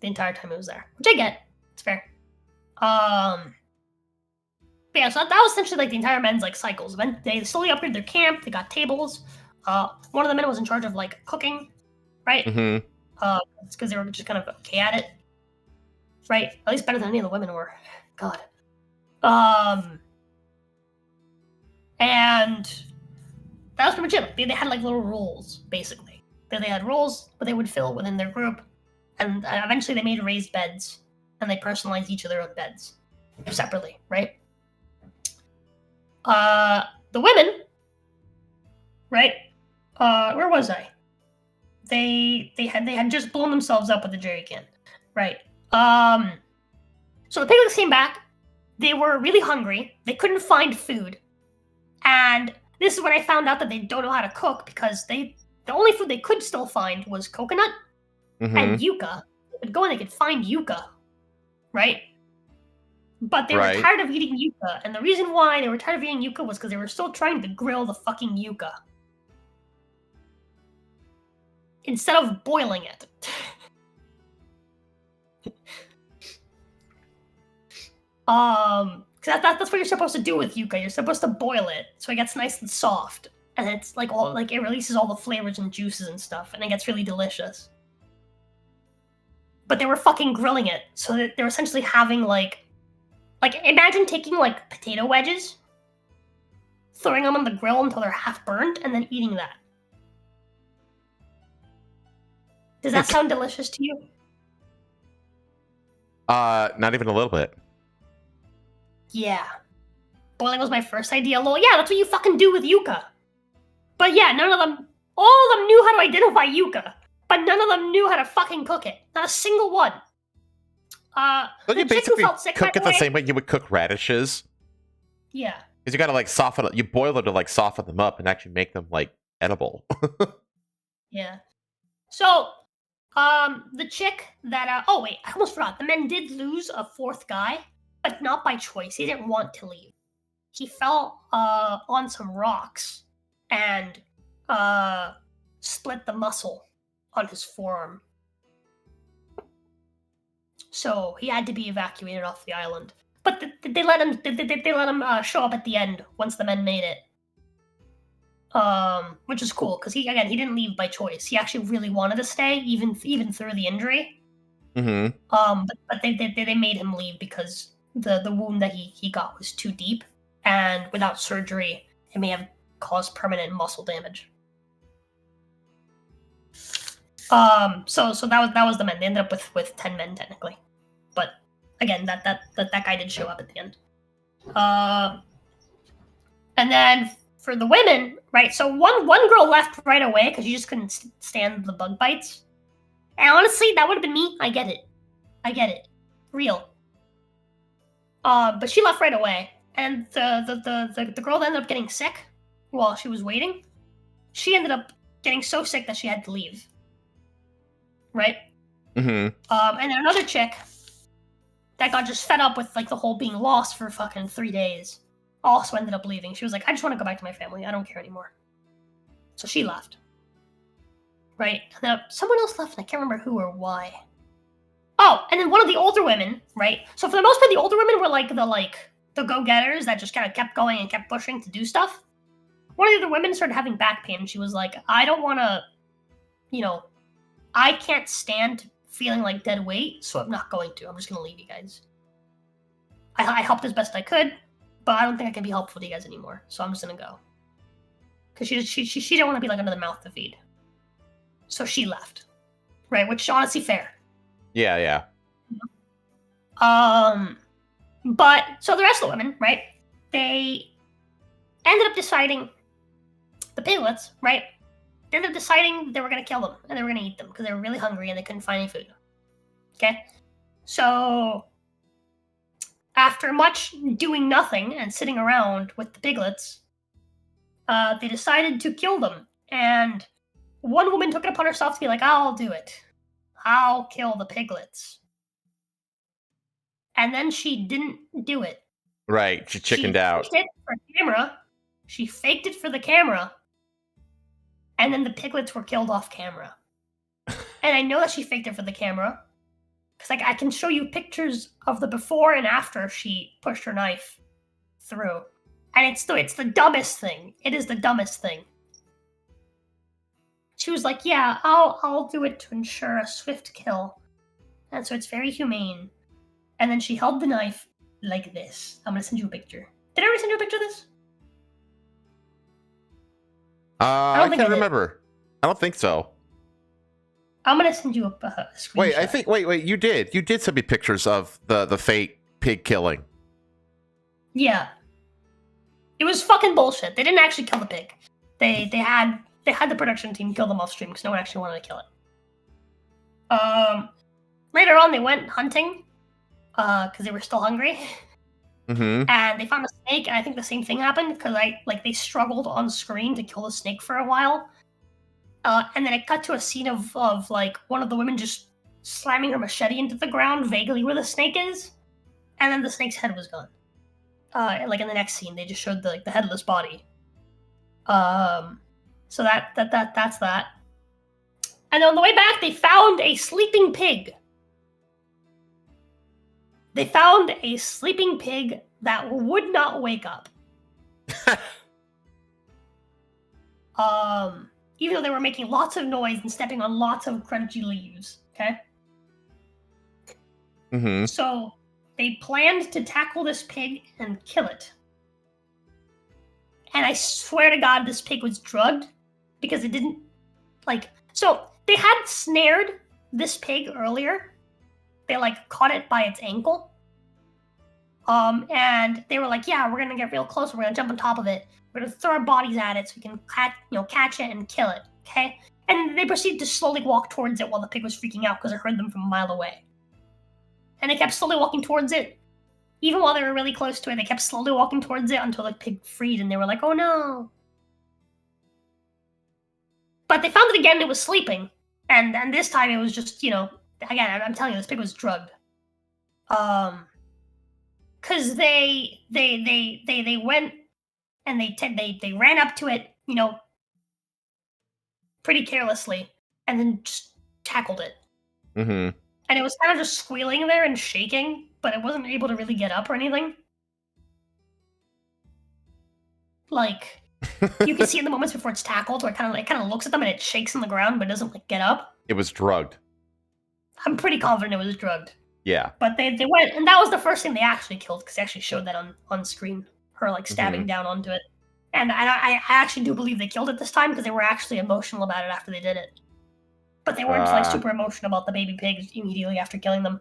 the entire time he was there, which I get. It's fair. But yeah, so that was essentially the entire men's cycles. They slowly upgraded their camp. They got tables. One of the men was in charge of cooking, right? Mm-hmm. It's because they were just kind of okay at it, right? At least better than any of the women were. God. And that was pretty much it. They had little roles basically. They had roles, but they would fill within their group, and eventually they made raised beds, and they personalized each of their own beds separately, right? The women, right? Where was I? They had just blown themselves up with a jerry can, right? So the piglets came back. They were really hungry. They couldn't find food, and this is when I found out that they don't know how to cook because the only food they could still find was coconut and yucca. They could go and they could find yucca, right? But they were tired of eating yucca, and the reason why they were tired of eating yucca was because they were still trying to grill the fucking yucca instead of boiling it. Because that's what you're supposed to do with yucca. You're supposed to boil it so it gets nice and soft, and it's like it releases all the flavors and juices and stuff, and it gets really delicious. But they were fucking grilling it, so that they're essentially having like imagine taking like potato wedges, throwing them on the grill until they're half burned, and then eating that. Does that sound delicious to you? Not even a little bit. Yeah. Boiling was my first idea. Lol, yeah, that's what you fucking do with yucca. But yeah, all of them knew how to identify yucca, but none of them knew how to fucking cook it. Not a single one. Don't you basically cook it the same way you would cook radishes? Yeah. Because you gotta like soften it. You boil them to like soften them up and actually make them like edible. Yeah. So, the chick that oh wait, I almost forgot. The men did lose a fourth guy, but not by choice. He didn't want to leave. He fell on some rocks and split the muscle on his forearm. So he had to be evacuated off the island. But they let him. They let him show up at the end once the men made it. Which is cool because he didn't leave by choice. He actually really wanted to stay, even through the injury. Mm-hmm. But they made him leave because the wound that he got was too deep, and without surgery, it may have caused permanent muscle damage. So that was the men. They ended up with 10 men technically, but again, that guy did show up at the end. And then for the women, right? So one girl left right away because she just couldn't stand the bug bites. And honestly, that would have been me. I get it, real. But she left right away, and the girl that ended up getting sick while she was waiting, she ended up getting so sick that she had to leave. Right? Mm-hmm. And then another chick that got just fed up with like the whole being lost for fucking 3 days also ended up leaving. She was like, I just want to go back to my family. I don't care anymore. So she left. Right? And then someone else left, and I can't remember who or why. Oh, and then one of the older women, right? So for the most part, the older women were like the go-getters that just kind of kept going and kept pushing to do stuff. One of the other women started having back pain, and she was like, I don't want to, I can't stand feeling like dead weight, so I'm not going to. I'm just going to leave you guys. I helped as best I could, but I don't think I can be helpful to you guys anymore, so I'm just going to go. Because she didn't want to be like another mouth to feed. So she left. Right, which is honestly fair. Yeah. But, so the rest of the women, right, they ended up deciding, the piglets, right, they ended up deciding they were going to kill them, and they were going to eat them, because they were really hungry and they couldn't find any food. Okay? So, after much doing nothing and sitting around with the piglets, they decided to kill them, and one woman took it upon herself to be like, I'll do it. I'll kill the piglets. And then she didn't do it. Right, she chickened out. She faked it for the camera. And then the piglets were killed off camera. And I know that she faked it for the camera. Because I can show you pictures of the before and after she pushed her knife through. And it's the dumbest thing. It is the dumbest thing. She was like, yeah, I'll do it to ensure a swift kill. And so it's very humane. And then she held the knife like this. I'm going to send you a picture. Did I already send you a picture of this? I can't remember. I don't think so. I'm gonna send you a screenshot. Wait, I think. Wait. You did send me pictures of the fake pig killing. Yeah. It was fucking bullshit. They didn't actually kill the pig. They had the production team kill them off stream because no one actually wanted to kill it. Later on, they went hunting because they were still hungry. Mm-hmm. And they found a snake, and I think the same thing happened because they struggled on screen to kill the snake for a while. And then it cut to a scene of like one of the women just slamming her machete into the ground, vaguely where the snake is, and then the snake's head was gone. Like in the next scene, they just showed the headless body. So that's that. And on the way back, they found a sleeping pig. They found a sleeping pig that would not wake up. Even though they were making lots of noise and stepping on lots of crunchy leaves. Okay. Mm-hmm. So they planned to tackle this pig and kill it. And I swear to God, this pig was drugged because it didn't so they had snared this pig earlier. They caught it by its ankle. And they were like, yeah, we're gonna get real close. We're gonna jump on top of it. We're gonna throw our bodies at it so we can catch it and kill it. Okay. And they proceeded to slowly walk towards it while the pig was freaking out because it heard them from a mile away. And they kept slowly walking towards it. Even while they were really close to it, they kept slowly walking towards it until the pig freed, and they were like, oh no. But they found it again, it was sleeping. And this time it was just, again, I'm telling you, this pig was drugged. Because they went and they ran up to it, pretty carelessly, and then just tackled it. Mm-hmm. And it was kind of just squealing there and shaking, but it wasn't able to really get up or anything. You can see in the moments before it's tackled, where it kind of looks at them and it shakes on the ground, but doesn't get up. It was drugged. I'm pretty confident it was drugged. Yeah. But they went, and that was the first thing they actually killed, because they actually showed that on screen, her stabbing down onto it. And I actually do believe they killed it this time because they were actually emotional about it after they did it. But they weren't super emotional about the baby pigs immediately after killing them.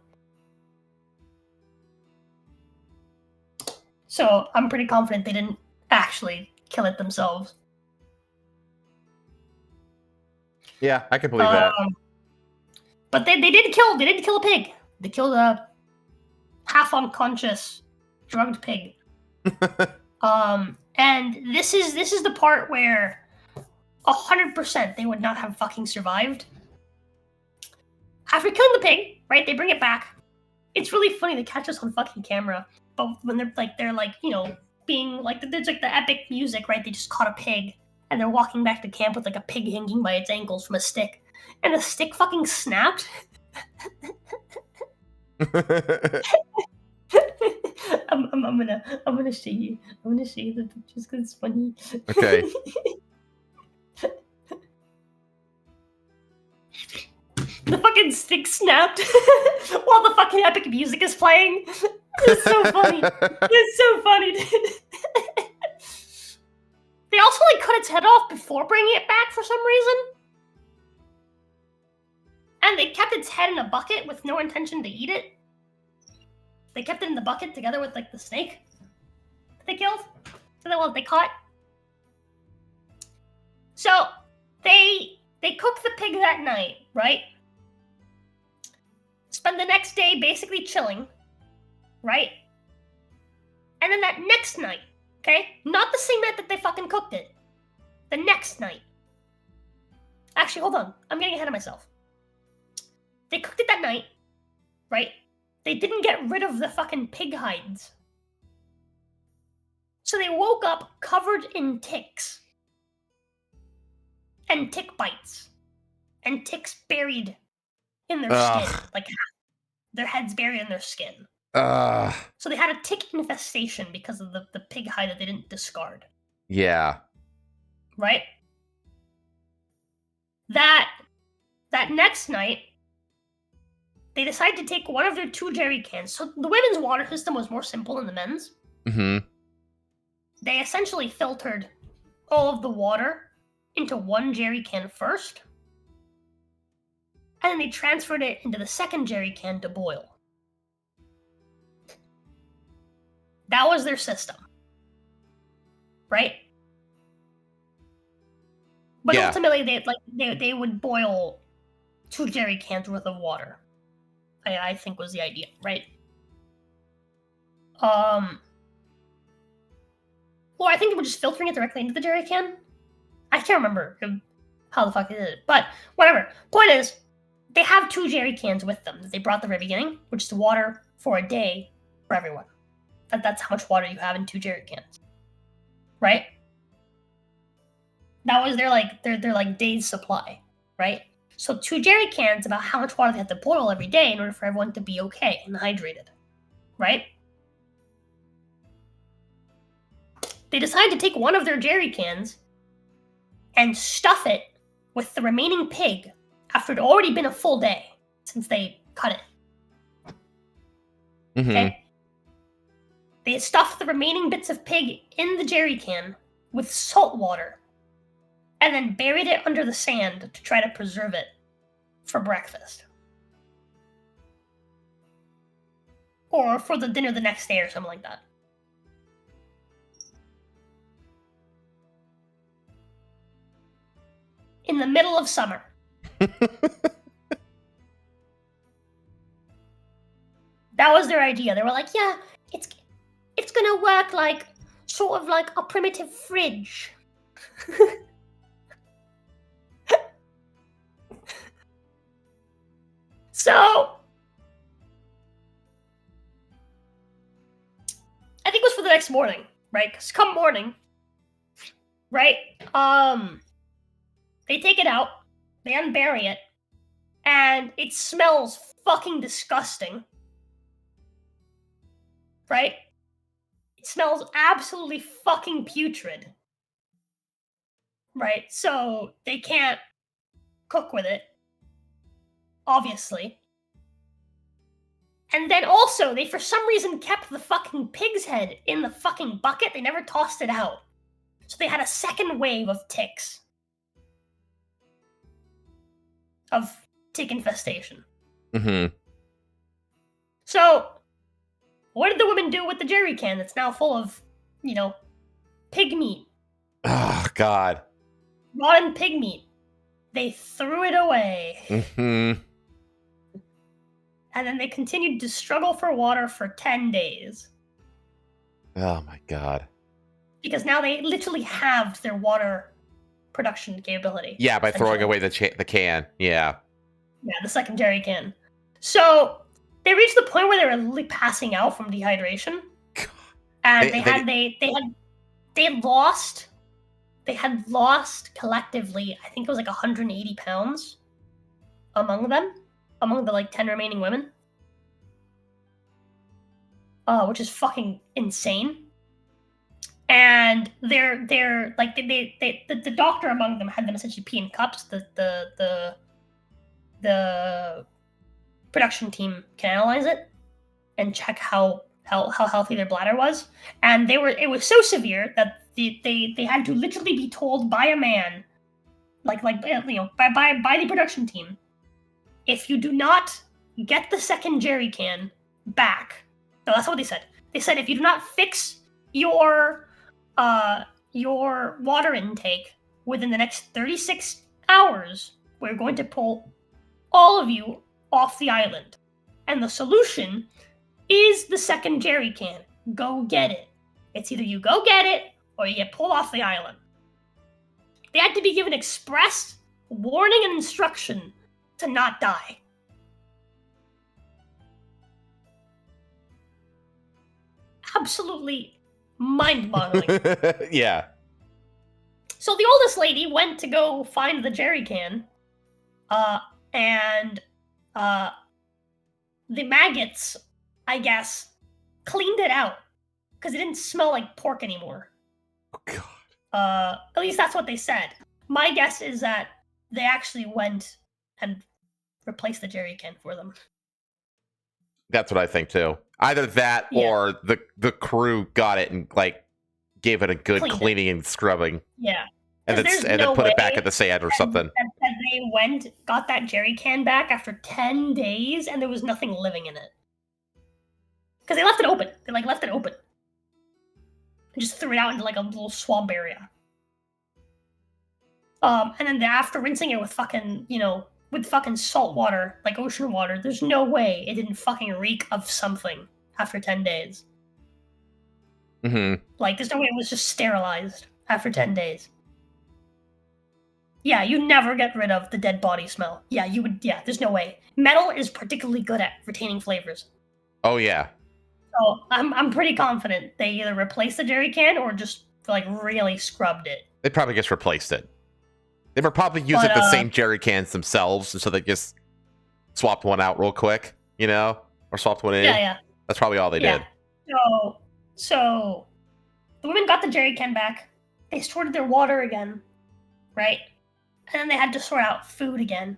So I'm pretty confident they didn't actually kill it themselves. Yeah, I can believe that. But they didn't kill a pig. They killed a half unconscious drugged pig. And this is the part where 100% they would not have fucking survived. After killing the pig, right? They bring it back. It's really funny. They catch us on fucking camera, but when they're being there's the epic music, right? They just caught a pig and they're walking back to camp with a pig hanging by its ankles from a stick, and the stick fucking snapped. I'm gonna show you. I'm gonna show you the pictures because it's funny. Okay. The fucking stick snapped while the fucking epic music is playing. It's so funny. It's so funny, dude. They also cut its head off before bringing it back for some reason. And they kept its head in a bucket with no intention to eat it. They kept it in the bucket together with the snake that they killed. So they caught. So they cooked the pig that night, right? Spend the next day basically chilling, right? And then that next night, okay? Not the same night that they fucking cooked it. The next night. Actually, hold on. I'm getting ahead of myself. They cooked it that night, right? They didn't get rid of the fucking pig hides. So they woke up covered in ticks. And tick bites. And ticks buried in their skin. Their heads buried in their skin. So they had a tick infestation because of the pig hide that they didn't discard. Yeah. Right? That next night, they decided to take one of their 2 jerry cans. So the women's water system was more simple than the men's. Mm-hmm. They essentially filtered all of the water into 1 jerry can first. and then they transferred it into the second jerry can to boil. That was their system, right? But Yeah. ultimately, they would boil 2 jerry cans worth of water. I think was the idea, right? Or I think they were just filtering it directly into the jerry can. I can't remember how the fuck it is, but whatever. Point is, they have 2 jerry cans with them that they brought at the very beginning, which is water for a day for everyone. That's how much water you have in 2 jerry cans, right? That was their day's supply, right? So 2 jerry cans about how much water they had to boil every day in order for everyone to be okay and hydrated, right? They decided to take one of their jerry cans and stuff it with the remaining pig after it had already been a full day since they cut it. Mm-hmm. Okay? They stuffed the remaining bits of pig in the jerry can with salt water and then buried it under the sand to try to preserve it for breakfast. Or for the dinner the next day or something like that. In the middle of summer. That was their idea. They were like, yeah, it's gonna work like sort of like a primitive fridge. So I think it was for the next morning, right? Because come morning, right? They take it out, they unbury it, and it smells fucking disgusting. Right? It smells absolutely fucking putrid. Right? So they can't cook with it. Obviously. And then also, they for some reason kept the fucking pig's head in the fucking bucket. They never tossed it out. So they had a second wave of ticks. Of tick infestation. Mm-hmm. So, what did the women do with the jerry can that's now full of, pig meat? Oh, God. Rotten pig meat. They threw it away. Mm-hmm. And then they continued to struggle for water for 10 days. Oh, my God. Because now they literally halved their water production capability. Yeah, by throwing away the can. Yeah. Yeah, the second jerry can. So they reached the point where they were literally passing out from dehydration, and they had lost collectively, I think it was like 180 pounds among the 10 remaining women, which is fucking insane. And the doctor among them had them essentially pee in cups. The production team can analyze it and check how healthy their bladder was, and it was so severe that they had to literally be told by a man, by the production team, if you do not get the second jerry can back. No, that's what they said. They said if you do not fix your water intake within the next 36 hours, we're going to pull all of you off the island. And the solution is the second jerry can. Go get it. It's either you go get it or you get pulled off the island. They had to be given express warning and instruction to not die. Absolutely mind-boggling. Yeah. So the oldest lady went to go find the jerry can, and the maggots, I guess, cleaned it out because it didn't smell like pork anymore. Oh, God. At least that's what they said. My guess is that they actually went and replaced the jerry can for them. That's what I think too. Either that or the crew got it and gave it a good cleaning and scrubbing. Yeah. And then put it back in the sand or something. that they got that jerry can back after 10 days, and there was nothing living in it. Because they left it open. They left it open. And just threw it out into a little swamp area. And then after rinsing it with fucking, with fucking salt water, like ocean water, there's no way it didn't fucking reek of something after 10 days. Mm-hmm. There's no way it was just sterilized after 10 days. Yeah, you never get rid of the dead body smell. Yeah, you would. Yeah, there's no way. Metal is particularly good at retaining flavors. Oh yeah. So I'm pretty confident they either replaced the jerry can or just really scrubbed it. They probably just replaced it. They were probably using the same jerry cans themselves, and so they just swapped one out real quick, or swapped one in. Yeah. That's probably all they did. So the women got the jerry can back. They sorted their water again, right? And then they had to sort out food again.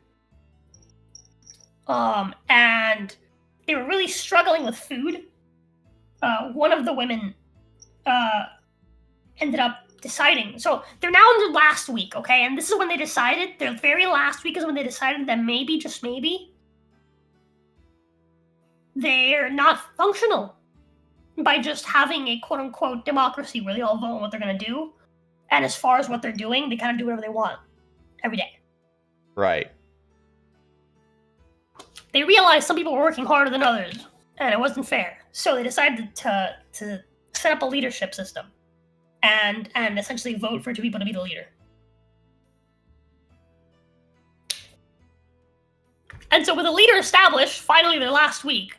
And they were really struggling with food. One of the women ended up deciding. So they're now in the last week, okay? And this is when they decided, their very last week is when they decided that maybe, just maybe, they're not functional by just having a quote-unquote democracy where they all vote on what they're going to do. And as far as what they're doing, they kind of do whatever they want every day. Right. They realized some people were working harder than others, and it wasn't fair. So they decided to set up a leadership system and essentially vote for two people to be the leader. And so with a leader established, finally their last week,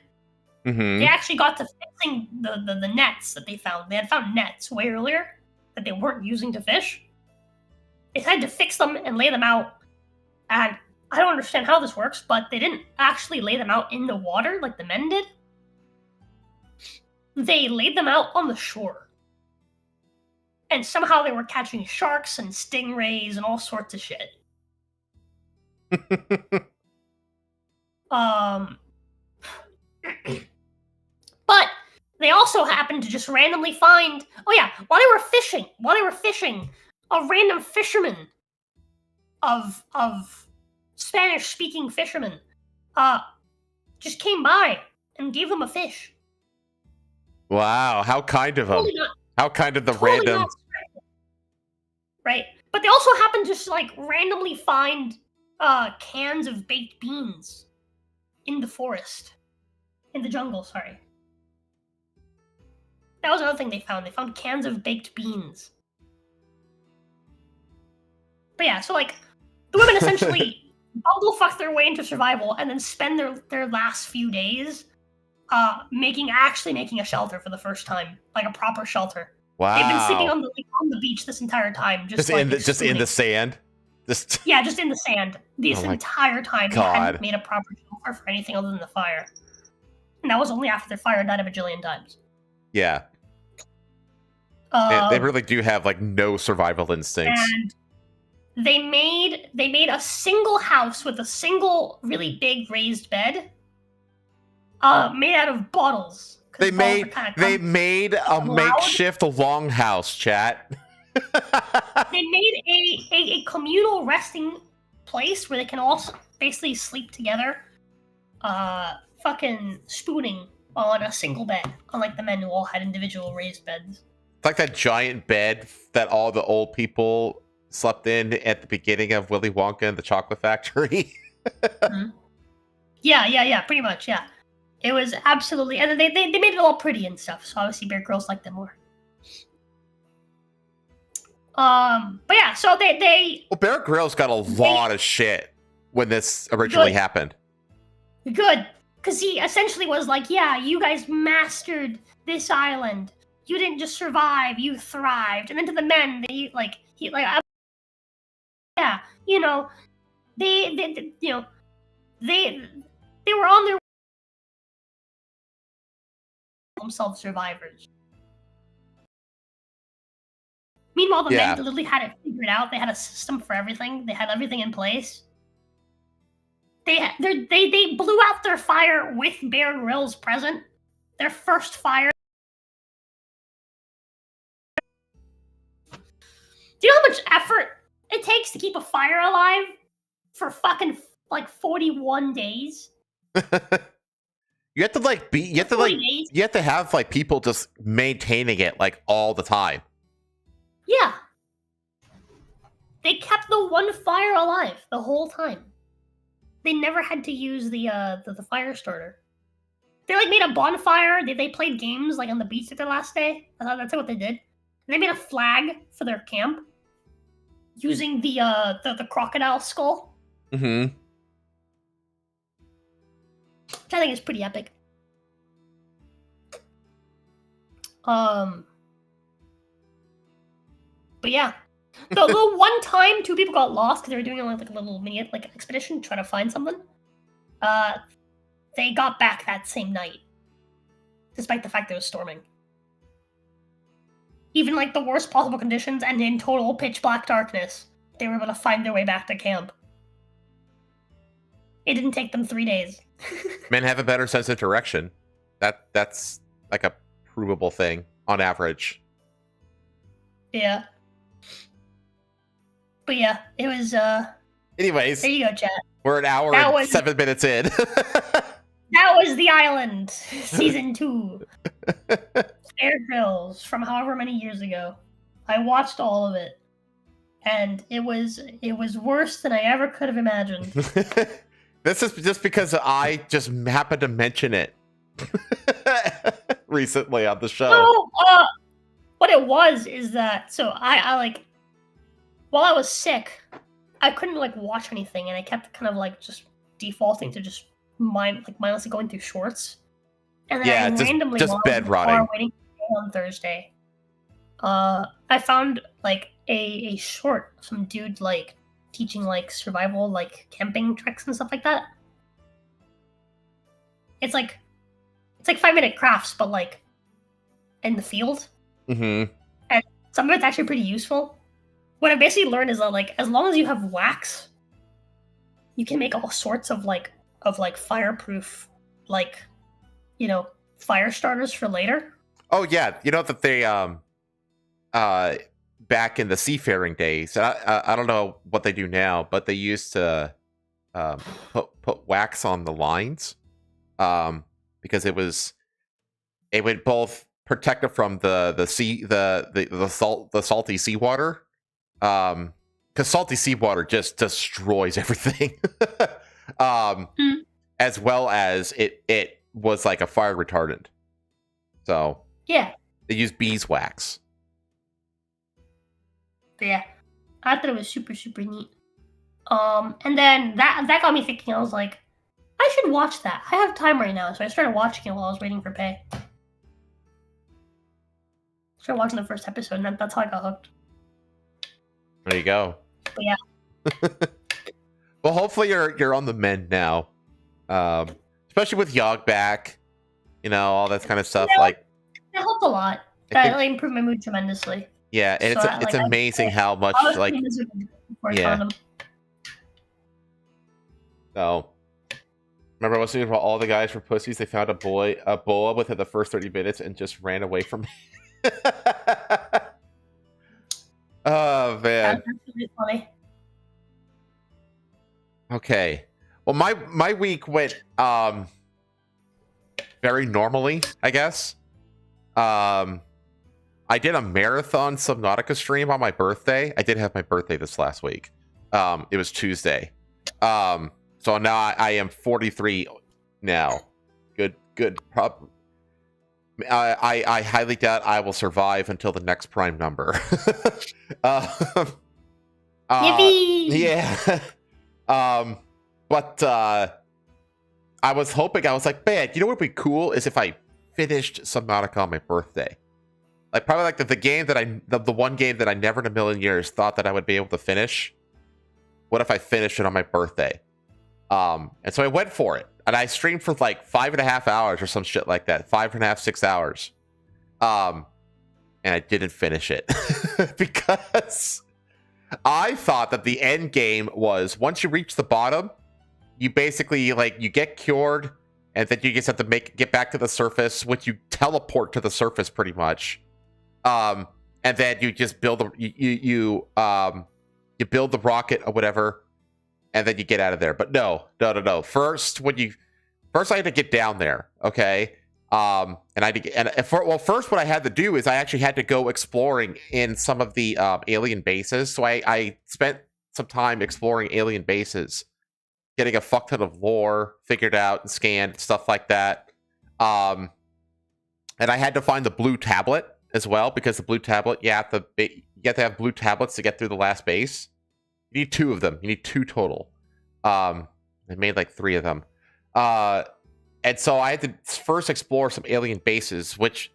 they actually got to fixing the nets that they found. They had found nets way earlier that they weren't using to fish. They decided to fix them and lay them out. And I don't understand how this works, but they didn't actually lay them out in the water like the men did. They laid them out on the shore. And somehow they were catching sharks and stingrays and all sorts of shit. But they also happened to just randomly find, while they were fishing, a random fisherman of Spanish-speaking fishermen just came by and gave them a fish. Wow, how kind of them. How kind of the totally random. Right. But they also happened to just randomly find cans of baked beans in the forest. In the jungle, sorry. That was another thing they found. They found cans of baked beans. But yeah, so the women essentially bumblefuck their way into survival and then spend their last few days making a shelter for the first time, a proper shelter. Wow. They've been sleeping on the beach this entire time, just in the sand. Just in the sand this entire time. They hadn't made a proper shelter for anything other than the fire, and that was only after their fire died a bajillion times. Yeah. They really do have no survival instincts. And they made a single house with a single really big raised bed, made out of bottles. They made a makeshift longhouse, chat. They made a communal resting place where they can all basically sleep together, fucking spooning on a single bed, unlike the men who all had individual raised beds. It's like that giant bed that all the old people slept in at the beginning of Willy Wonka and the Chocolate Factory. Mm-hmm. Yeah, pretty much, yeah. It was absolutely, and they made it all pretty and stuff, so obviously Bear Grylls liked them more. But yeah, so they Well, Bear Grylls got a lot of shit when this originally happened. Good, because he essentially was you guys mastered this island. You didn't just survive, you thrived. And then to the men, they were on their themselves survivors. Meanwhile, the men literally had it figured out. They had a system for everything. They had everything in place. They blew out their fire with Bear Grylls present. Their first fire. Do you know how much effort it takes to keep a fire alive for fucking like 41 days. You have to like be. You have to like. days? You have to have like people just maintaining it like all the time. Yeah. They kept the one fire alive the whole time. They never had to use the fire starter. They like made a bonfire. They played games like on the beach their last day. That's what they did. And they made a flag for their camp using the crocodile skull. Mm-hmm. Which I think is pretty epic. But yeah, the one time 2 people got lost because they were doing like a little mini like expedition to try to find something. They got back that same night, despite the fact that it was storming. Even like the worst possible conditions and in total pitch black darkness, they were able to find their way back to camp. It didn't take them 3 days. Men have a better sense of direction. That's like a provable thing on average. Yeah. But yeah, it was Anyways, there you go, chat. we're an hour and 7 minutes in. That was The Island, season 2. Bear Grylls from however many years ago. I watched all of it, and it was worse than I ever could have imagined. This is just because I just happened to mention it recently on the show. No, what it was is that I like while I was sick, I couldn't like watch anything, and I kept kind of like just defaulting to just mindlessly going through shorts. And then I randomly just bed rotting. Waiting on Thursday, I found like a short, some dude like teaching like survival, like camping tricks and stuff like that. It's like 5-minute crafts, but like in the field. Mm-hmm. And some of it's actually pretty useful. What I basically learned is that like as long as you have wax, you can make all sorts of fireproof, like, you know, fire starters for later. Oh yeah, you know that they back in the seafaring days. I don't know what they do now, but they used to put wax on the lines because it would both protect it from the salty seawater. Because salty seawater just destroys everything. As well as it was like a fire retardant. So yeah, they use beeswax. But yeah, I thought it was super, super neat. And then that got me thinking. I was like, I should watch that. I have time right now, so I started watching it while I was waiting for pay. Started watching the first episode, and that's how I got hooked. There you go. But yeah. Well, hopefully you're on the mend now. Especially with Yogg back, you know, all that kind of stuff. Yeah, like it helped a lot. That like, improved my mood tremendously. Yeah, and so it's amazing how much like yeah. So remember I was saying about all the guys were pussies. They found a boa within the first 30 minutes and just ran away from it. Oh man, that's really funny. Okay. Well, my week went very normally, I guess. I did a marathon Subnautica stream on my birthday. I did have my birthday this last week. It was Tuesday. So now I am 43 now. Good. I highly doubt I will survive until the next prime number. Yippee! Yeah. But I was hoping, I was like, man, you know what would be cool is if I finished Subnautica on my birthday. Like probably like the game that the one game that I never in a million years thought that I would be able to finish. What if I finished it on my birthday? And so I went for it, and I streamed for like 5.5 hours or some shit like that, 5.5, 6 hours. And I didn't finish it because I thought that the end game was once you reach the bottom, you basically like you get cured, and then you just have to get back to the surface, which you teleport to the surface pretty much. And then you just build you build the rocket or whatever, and then you get out of there. But no. First I had to get down there, okay? First what I had to do is I actually had to go exploring in some of the alien bases. So I spent some time exploring alien bases, getting a fuck ton of lore figured out and scanned, stuff like that. And I had to find the blue tablet as well, because the blue tablet, you have to have blue tablets to get through the last base. You need 2 of them. You need 2 total. I made like 3 of them. And so I had to first explore some alien bases, which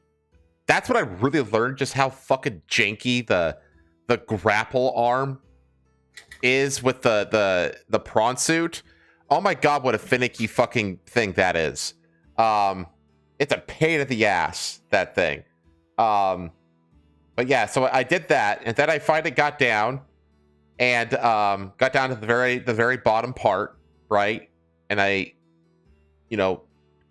that's what I really learned, just how fucking janky the grapple arm is with the prawn suit. Oh my god, what a finicky fucking thing that is. It's a pain in the ass, that thing. But yeah, so I did that, and then I finally got down and got down to the very bottom part, right? And I,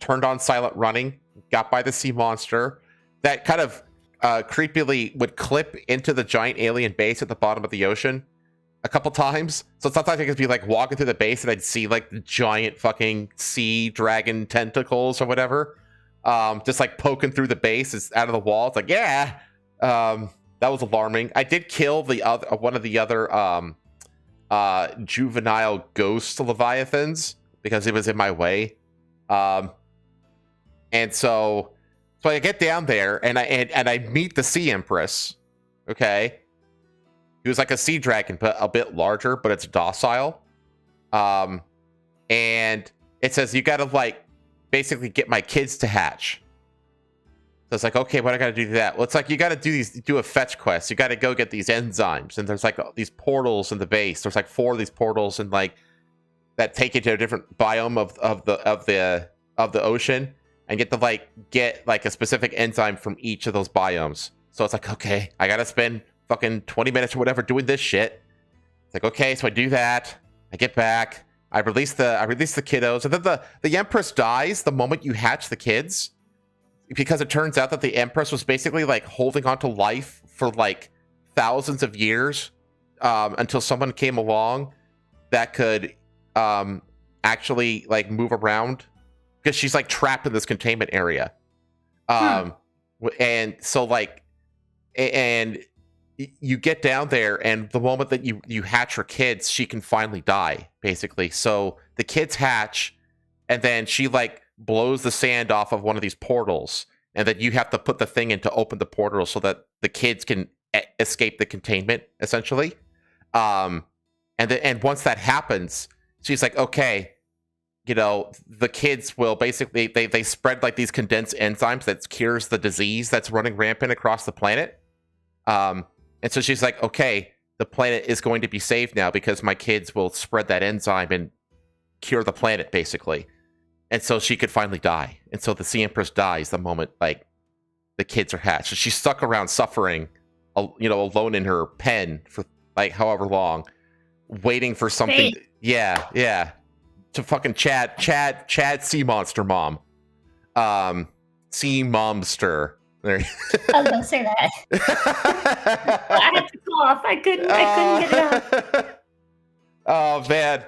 turned on silent running, got by the sea monster that kind of creepily would clip into the giant alien base at the bottom of the ocean a couple times. So sometimes I could be like walking through the base and I'd see like the giant fucking sea dragon tentacles or whatever, just like poking through the base. It's out of the wall. It's like, yeah, that was alarming. I did kill one of the other juvenile ghost leviathans because it was in my way. And so I get down there and I meet the Sea Empress. Okay. He was like a sea dragon, but a bit larger, but it's docile. And it says, you gotta like basically get my kids to hatch. So it's like, okay, what I gotta do to that? Well, it's like, you gotta do a fetch quest. You gotta go get these enzymes. And there's like these portals in the base. There's like 4 of these portals and like that take you to a different biome of the ocean. And get a specific enzyme from each of those biomes. So it's like, okay, I gotta spend fucking 20 minutes or whatever doing this shit. It's like, okay, so I do that. I get back. I release the kiddos, and then the Empress dies the moment you hatch the kids, because it turns out that the Empress was basically like holding on to life for like thousands of years, until someone came along that could actually like move around. Because she's like trapped in this containment area. And so like, and you get down there, and the moment that you hatch her kids, she can finally die, basically. So the kids hatch, and then she like blows the sand off of one of these portals, and then you have to put the thing in to open the portal so that the kids can escape the containment, essentially. And once that happens, she's like, okay, the kids will basically, they spread like these condensed enzymes that cures the disease that's running rampant across the planet. And so she's like, okay, the planet is going to be safe now because my kids will spread that enzyme and cure the planet, basically. And so she could finally die. And so the Sea Empress dies the moment like the kids are hatched. So she's stuck around suffering, alone in her pen for like however long, waiting for something. Hey. Yeah. To fucking Chad Sea Monster Mom. Sea Momster. There. I was gonna say that. I had to cough. I couldn't get it out. Oh man.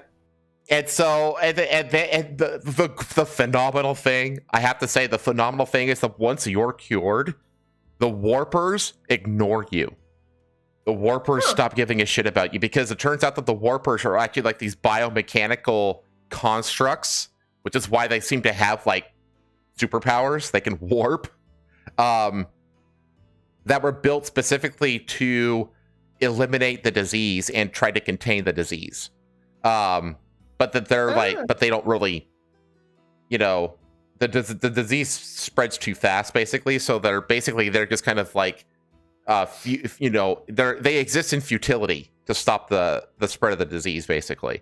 And so the phenomenal thing, I have to say, the phenomenal thing is that once you're cured, the warpers ignore you. The warpers stop giving a shit about you, because it turns out that the warpers are actually like these biomechanical constructs, which is why they seem to have like superpowers. They can warp, that were built specifically to eliminate the disease and try to contain the disease. But that they're but they don't really, the disease spreads too fast, basically. So they're just kind of like, they exist in futility to stop the spread of the disease, basically.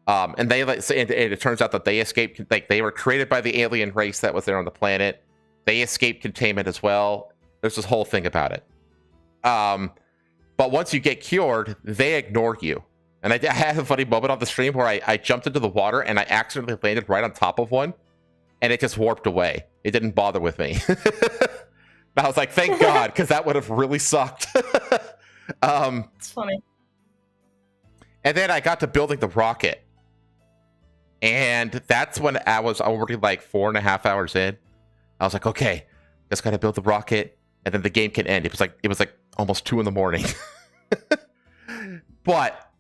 And it turns out that they escaped, like they were created by the alien race that was there on the planet. They escaped containment as well. There's this whole thing about it. But once you get cured, they ignore you. And I had a funny moment on the stream where I jumped into the water and I accidentally landed right on top of one, and it just warped away. It didn't bother with me. And I was like, thank God, because that would have really sucked. It's funny. And then I got to building the rocket. And that's when I was already like 4.5 hours in. I was like, okay, just gotta build the rocket, and then the game can end. It was like almost 2 in the morning. But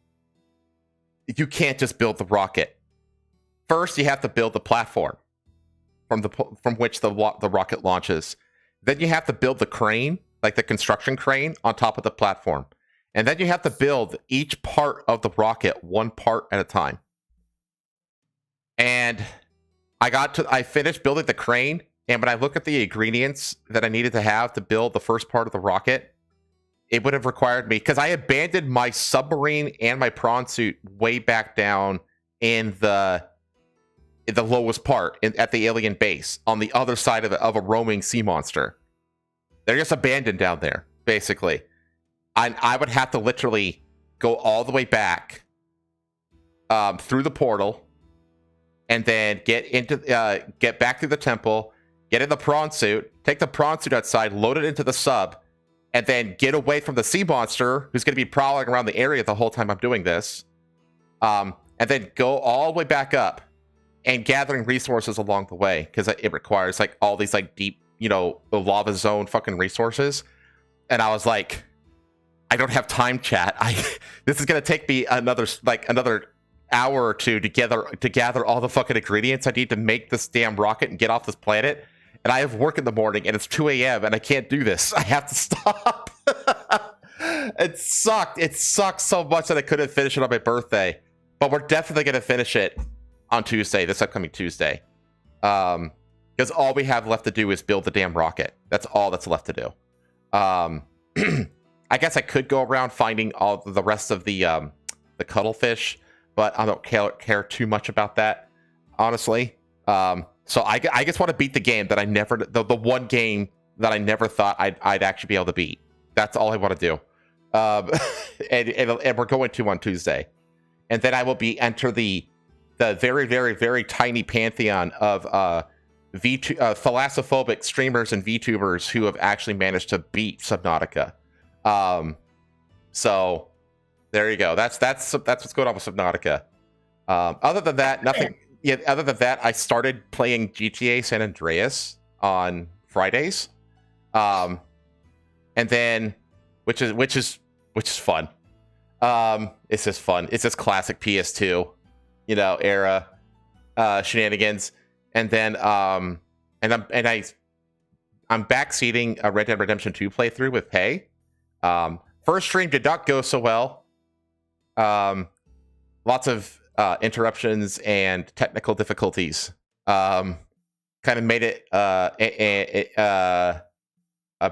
you can't just build the rocket. First, you have to build the platform from which the rocket launches. Then you have to build the crane, like the construction crane, on top of the platform. And then you have to build each part of the rocket one part at a time. And I finished building the crane, and when I look at the ingredients that I needed to have to build the first part of the rocket, it would have required me, because I abandoned my submarine and my prawn suit way back down in the lowest part at the alien base on the other side of a roaming sea monster. They're just abandoned down there, basically. I would have to literally go all the way back through the portal, and then get back through the temple, get in the prawn suit, take the prawn suit outside, load it into the sub, and then get away from the sea monster who's going to be prowling around the area the whole time I'm doing this, and then go all the way back up and gathering resources along the way, because it requires like all these like deep, the lava zone fucking resources. And I was like, I don't have time, chat. This is going to take me another hour or two to gather all the fucking ingredients I need to make this damn rocket and get off this planet. And I have work in the morning, and it's 2 a.m. and I can't do this. I have to stop. It sucked. It sucked so much that I couldn't finish it on my birthday. But we're definitely going to finish it on Tuesday, this upcoming Tuesday. Because all we have left to do is build the damn rocket. That's all that's left to do. I guess I could go around finding all the rest of the cuttlefish, but I don't care too much about that, honestly. So I just want to beat the game that the one game that I never thought I'd actually be able to beat. That's all I want to do. And we're going to on Tuesday. And then I will enter the very, very, very tiny pantheon of thalassophobic streamers and VTubers who have actually managed to beat Subnautica. So there you go. That's what's going on with Subnautica. Other than that, nothing. Yeah. Other than that, I started playing GTA San Andreas on Fridays, and then which is fun. It's just fun. It's just classic PS2, era shenanigans. And then I'm backseating a Red Dead Redemption 2 playthrough with Pei. First stream did not go so well. Lots of interruptions and technical difficulties. Kind of made it a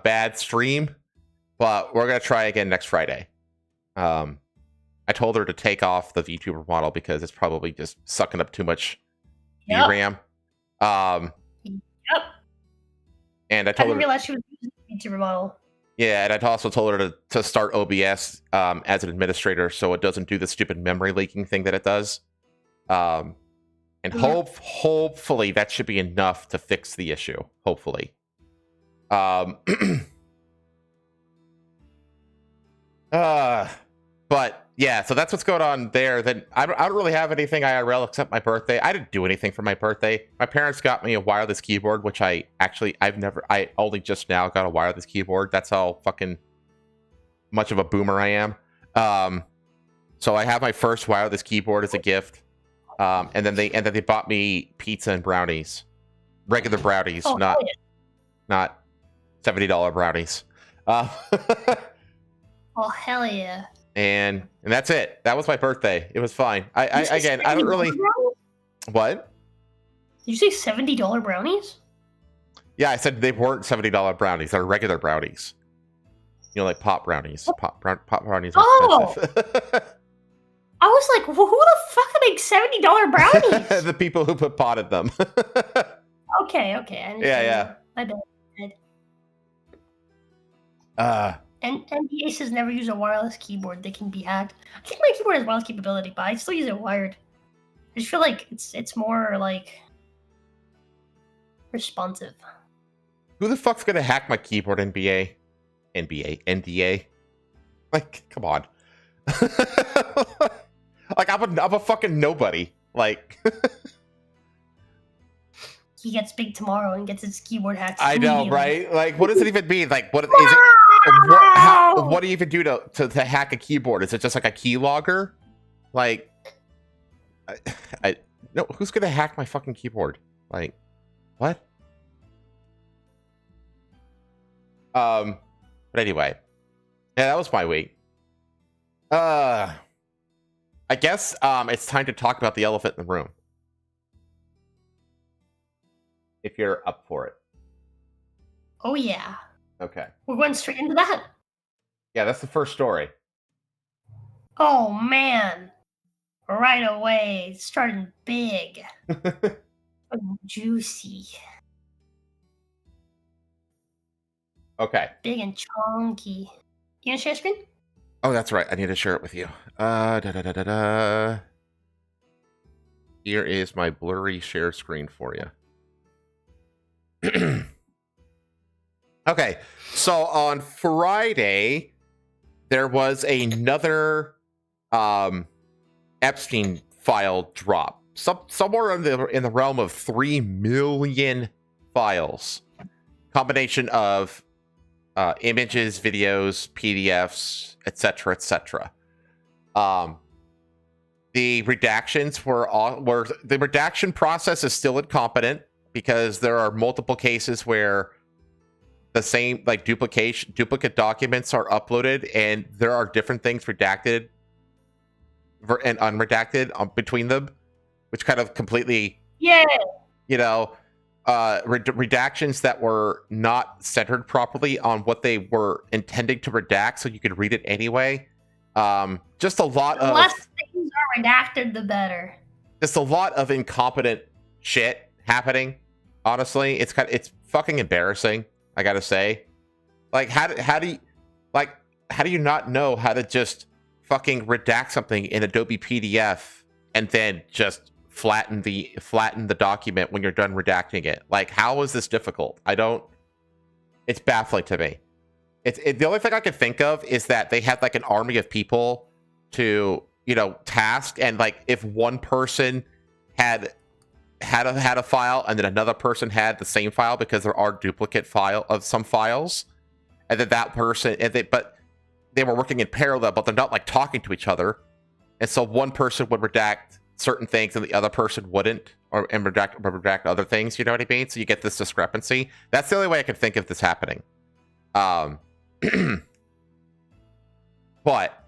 bad stream, but we're gonna try again next Friday. I told her to take off the VTuber model because it's probably just sucking up too much VRAM. Yep. And I didn't realize she was using the VTuber model. Yeah, and I also told her to start OBS as an administrator so it doesn't do the stupid memory leaking thing that it does. And hopefully that should be enough to fix the issue. Hopefully. But yeah, so that's what's going on there. Then I don't really have anything IRL except my birthday. I didn't do anything for my birthday. My parents got me a wireless keyboard, which I only just now got a wireless keyboard. That's how fucking much of a boomer I am. So I have my first wireless keyboard as a gift. And then they bought me pizza and brownies, regular brownies, not $70 brownies. Oh hell yeah! And that's it. That was my birthday. It was fine. I don't really. What? Did you say $70 brownies? Yeah, I said they weren't $70 brownies. They're regular brownies. Like pop brownies. Pop brownies are expensive. I was like, well, who the fuck makes $70 brownies? The people who put pot in them. Okay. Yeah. My bad. And NBA says never use a wireless keyboard. They can be hacked. I think my keyboard has wireless capability, but I still use it wired. I just feel like it's more like responsive. Who the fuck's gonna hack my keyboard? NDA? Like, come on. Like I'm a fucking nobody. Like, He gets big tomorrow and gets his keyboard hacked. I know, immediately. right? Like, what does it even mean? Like, what is it? What do you even do to hack a keyboard? Is it just like a keylogger? Like, I no, who's gonna hack my fucking keyboard? Like, what? But anyway, yeah, that was my week. I guess it's time to talk about the elephant in the room. If you're up for it. Oh yeah. Okay. We're going straight into that. Yeah, that's the first story. Oh man. Right away. Starting big. Juicy. Okay. Big and chunky. You gonna share screen? Oh, that's right. I need to share it with you. Here is my blurry share screen for you. Okay, so on Friday, there was another Epstein file drop. Somewhere in the realm of 3 million files. Combination of images, videos, PDFs, etc., etc. The redactions were the redaction process is still incompetent because there are multiple cases where the same like duplicate documents are uploaded and there are different things redacted and unredacted between them, which kind of completely redactions that were not centered properly on what they were intending to redact, so you could read it anyway. Just a lot the of less things are redacted, the better. Just a lot of incompetent shit happening. Honestly, it's fucking embarrassing. I gotta say, like, how do you not know how to just fucking redact something in Adobe PDF and then just flatten the document when you're done redacting it? Like, how is this difficult? It's baffling to me. The only thing I can think of is that they had like an army of people to, task, and like if one person had a file and then another person had the same file, because there are duplicate file of some files, and then that person but they were working in parallel, but they're not like talking to each other, and so one person would redact certain things and the other person wouldn't, and redact other things. You know what I mean? So you get this discrepancy. That's the only way I can think of this happening. But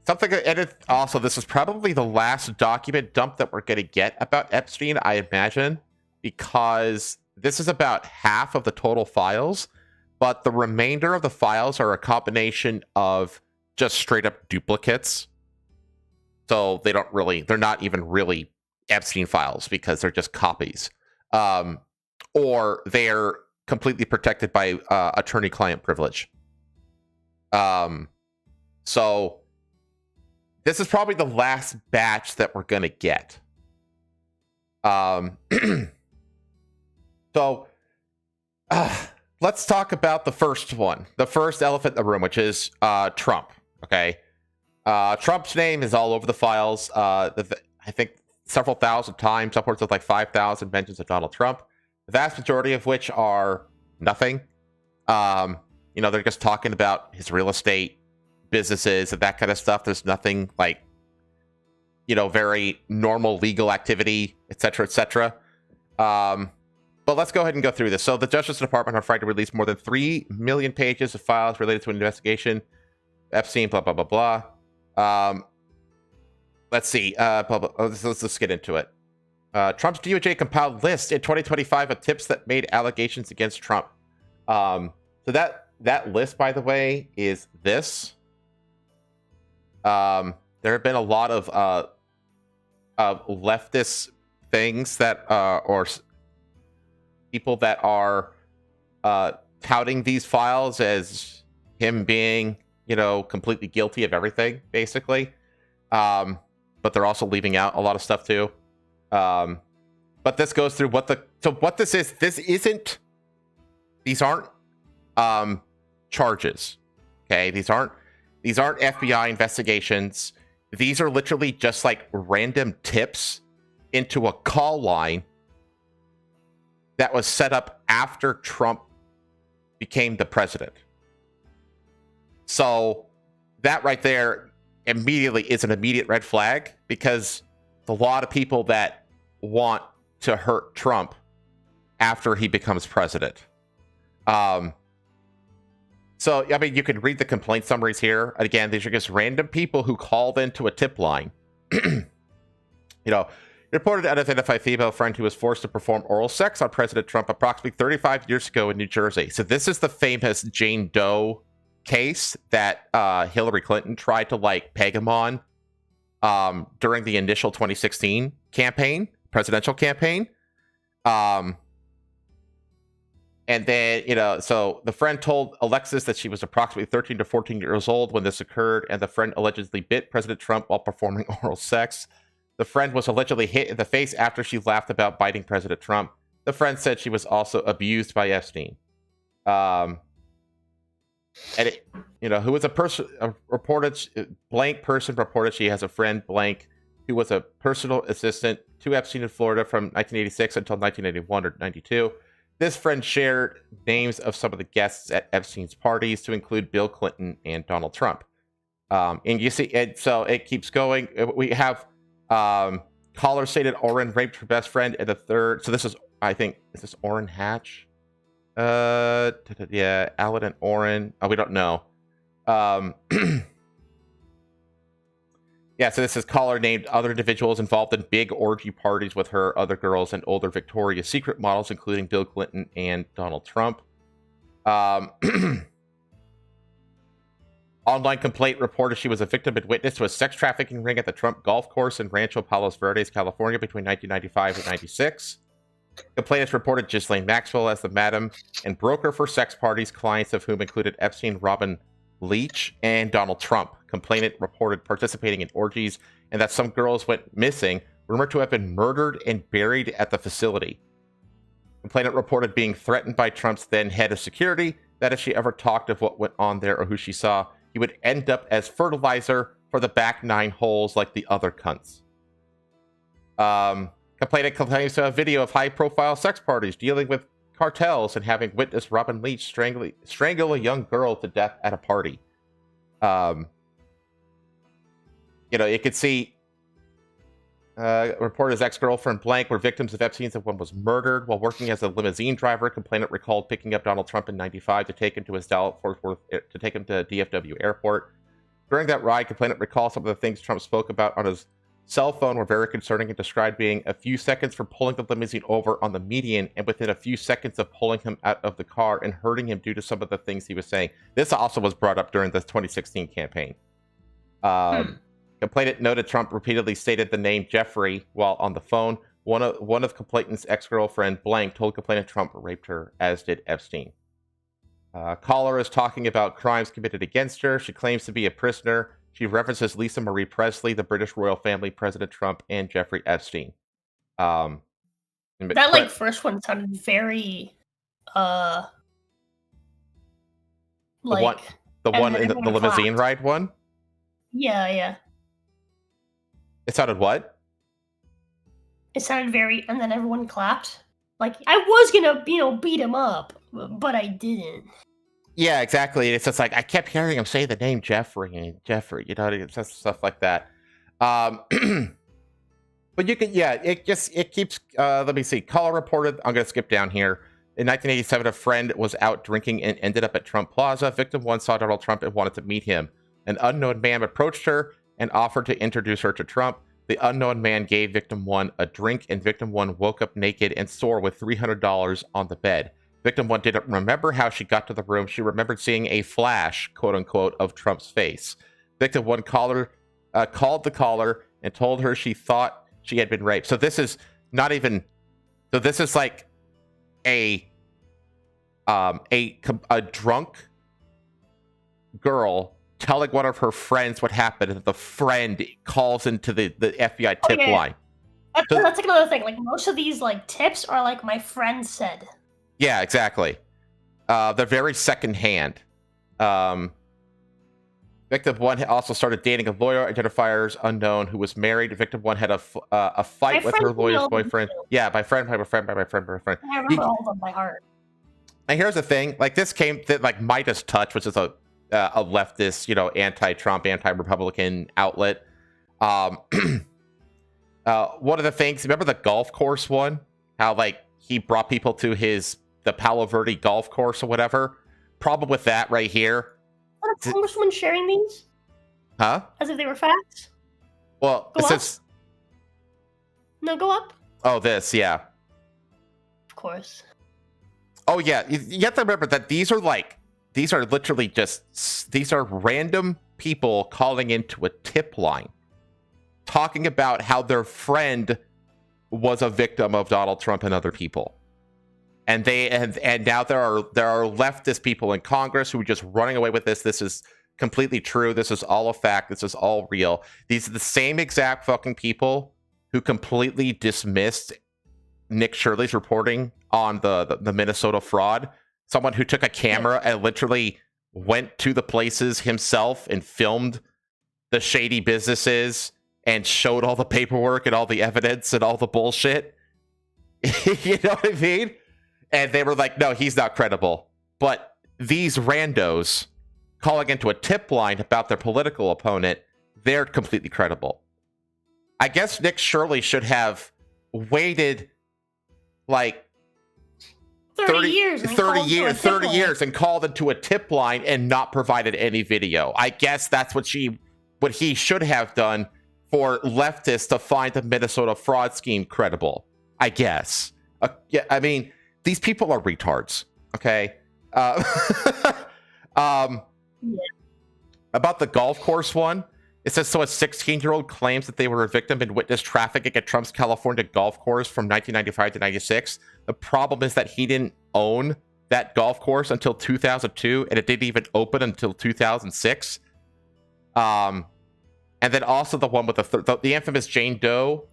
something, and also this is probably the last document dump that we're going to get about Epstein, I imagine, because this is about half of the total files, but the remainder of the files are a combination of just straight up duplicates. So they're not even really Epstein files because they're just copies. Or they're completely protected by attorney-client privilege. So this is probably the last batch that we're going to get. So let's talk about the first one, the first elephant in the room, which is Trump. Okay. Trump's name is all over the files. I think several thousand times, upwards of like 5,000 mentions of Donald Trump, the vast majority of which are nothing. They're just talking about his real estate businesses and that kind of stuff. There's nothing like, very normal legal activity, etc., etc. But let's go ahead and go through this. So the Justice Department on Friday to release more than 3 million pages of files related to an investigation. Epstein, blah, blah, blah, blah. Let's see. Let's get into it. Trump's DOJ compiled list in 2025 of tips that made allegations against Trump. So that list, by the way, is this. There have been a lot of leftist things that or people that are touting these files as him being, completely guilty of everything, basically. But they're also leaving out a lot of stuff too. But this goes through what this is. These aren't charges. Okay, these aren't FBI investigations. These are literally just like random tips into a call line that was set up after Trump became the president. So that right there immediately is an immediate red flag, because a lot of people that want to hurt Trump after he becomes president. So, I mean, you can read the complaint summaries here. Again, these are just random people who called into a tip line. Reported unidentified female friend who was forced to perform oral sex on President Trump approximately 35 years ago in New Jersey. So this is the famous Jane Doe case that Hillary Clinton tried to peg him on during the initial 2016 presidential campaign. And then, so the friend told Alexis that she was approximately 13 to 14 years old when this occurred, and the friend allegedly bit President Trump while performing oral sex. The friend was allegedly hit in the face after she laughed about biting President Trump. The friend said she was also abused by Epstein. Who was blank person reported she has a friend blank who was a personal assistant to Epstein in Florida from 1986 until 1991 or 92. This friend shared names of some of the guests at Epstein's parties, to include Bill Clinton and Donald Trump. And you see, and so it keeps going. We have caller stated Orrin raped her best friend, and the third. So this is, I think, is this Orrin Hatch? Yeah, Alan and Orrin. Oh, we don't know. Yeah, so this is caller named other individuals involved in big orgy parties with her, other girls, and older Victoria's Secret models, including Bill Clinton and Donald Trump. Online complaint reported she was a victim and witness to a sex trafficking ring at the Trump golf course in Rancho Palos Verdes, California, between 1995 and 96. Complainants reported Ghislaine Maxwell as the madam and broker for sex parties, clients of whom included Epstein, Robin Leach, and Donald Trump. Complainant reported participating in orgies and that some girls went missing, rumored to have been murdered and buried at the facility. Complainant reported being threatened by Trump's then head of security, that if she ever talked of what went on there or who she saw, he would end up as fertilizer for the back 9 holes like the other cunts. Complainant complains to a video of high-profile sex parties dealing with cartels and having witnessed Robin Leach strangle a young girl to death at a party. You could see reported his ex-girlfriend blank were victims of Epstein's, and one was murdered while working as a limousine driver. Complainant recalled picking up Donald Trump in 95 to take him to his Dallas-Fort Worth to take him to DFW airport. During that ride, complainant recalled some of the things Trump spoke about on his cell phone were very concerning and described being a few seconds from pulling the limousine over on the median and within a few seconds of pulling him out of the car and hurting him due to some of the things he was saying. This also was brought up during the 2016 campaign. Complainant noted Trump repeatedly stated the name Jeffrey while on the phone. One of complainant's ex-girlfriend blank told complainant Trump raped her, as did Epstein. Caller is talking about crimes committed against her. She claims to be a prisoner. She references Lisa Marie Presley, the British royal family, President Trump, and Jeffrey Epstein. That first one sounded very the one in the limousine ride one? Yeah. It sounded what? It sounded very, and then everyone clapped. Like, I was gonna, beat him up, but I didn't. Yeah, exactly. It's just like, I kept hearing him say the name Jeffrey, it's just stuff like that. But you can, it keeps, let me see. Caller reported, I'm going to skip down here. In 1987, a friend was out drinking and ended up at Trump Plaza. Victim 1 saw Donald Trump and wanted to meet him. An unknown man approached her and offered to introduce her to Trump. The unknown man gave Victim 1 a drink, and Victim 1 woke up naked and sore with $300 on the bed. Victim 1 didn't remember how she got to the room. She remembered seeing a flash, quote-unquote, of Trump's face. Victim 1 called the caller and told her she thought she had been raped. So this is not even... So this is like a drunk girl telling one of her friends what happened, and the friend calls into the FBI tip line. That's another thing. Like, most of these tips are like, my friend said. Yeah, exactly. They're very secondhand. Victim 1 also started dating a lawyer, identifiers unknown, who was married. Victim 1 had a fight My with her friends lawyer's know them boyfriend. too. Yeah, my friend. I remember all of them by heart. And here's the thing: like this came that like Midas Touch, which is a leftist, anti-Trump, anti-Republican outlet. One of the things, remember the golf course one? How like he brought people to the Palo Verde golf course or whatever. Problem with that right here. Is that a congresswoman sharing these? Huh? As if they were facts? Well, Go this up? is. No, go up. Oh, this, yeah. Of course. Oh, yeah. You have to remember that these are literally these are random people calling into a tip line, talking about how their friend was a victim of Donald Trump and other people. And now there are leftist people in Congress who are just running away with this. This is completely true. This is all a fact. This is all real. These are the same exact fucking people who completely dismissed Nick Shirley's reporting on the Minnesota fraud. Someone who took a camera and literally went to the places himself and filmed the shady businesses and showed all the paperwork and all the evidence and all the bullshit. You know what I mean? And they were like, no, he's not credible. But these randos calling into a tip line about their political opponent, they're completely credible. I guess Nick Shirley should have waited like 30 years and called into a tip line and not provided any video. I guess that's what he should have done for leftists to find the Minnesota fraud scheme credible. I guess. Yeah, I mean, these people are retards. Okay. Yeah. About the golf course one, it says, so a 16-year-old claims that they were a victim in witness trafficking at Trump's California golf course from 1995 to 96. The problem is that he didn't own that golf course until 2002, and it didn't even open until 2006. And then also the one with the infamous Jane Doe,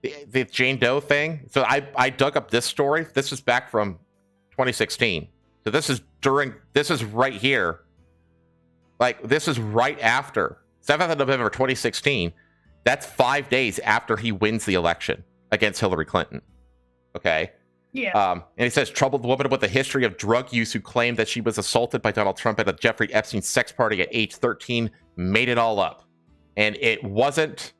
the Jane Doe thing. So I dug up this story. This is back from 2016. So this is right here. Like, this is right after 7th of November 2016. That's 5 days after he wins the election against Hillary Clinton. Okay. Yeah. And he says, troubled woman with a history of drug use who claimed that she was assaulted by Donald Trump at a Jeffrey Epstein sex party at age 13 made it all up. And it wasn't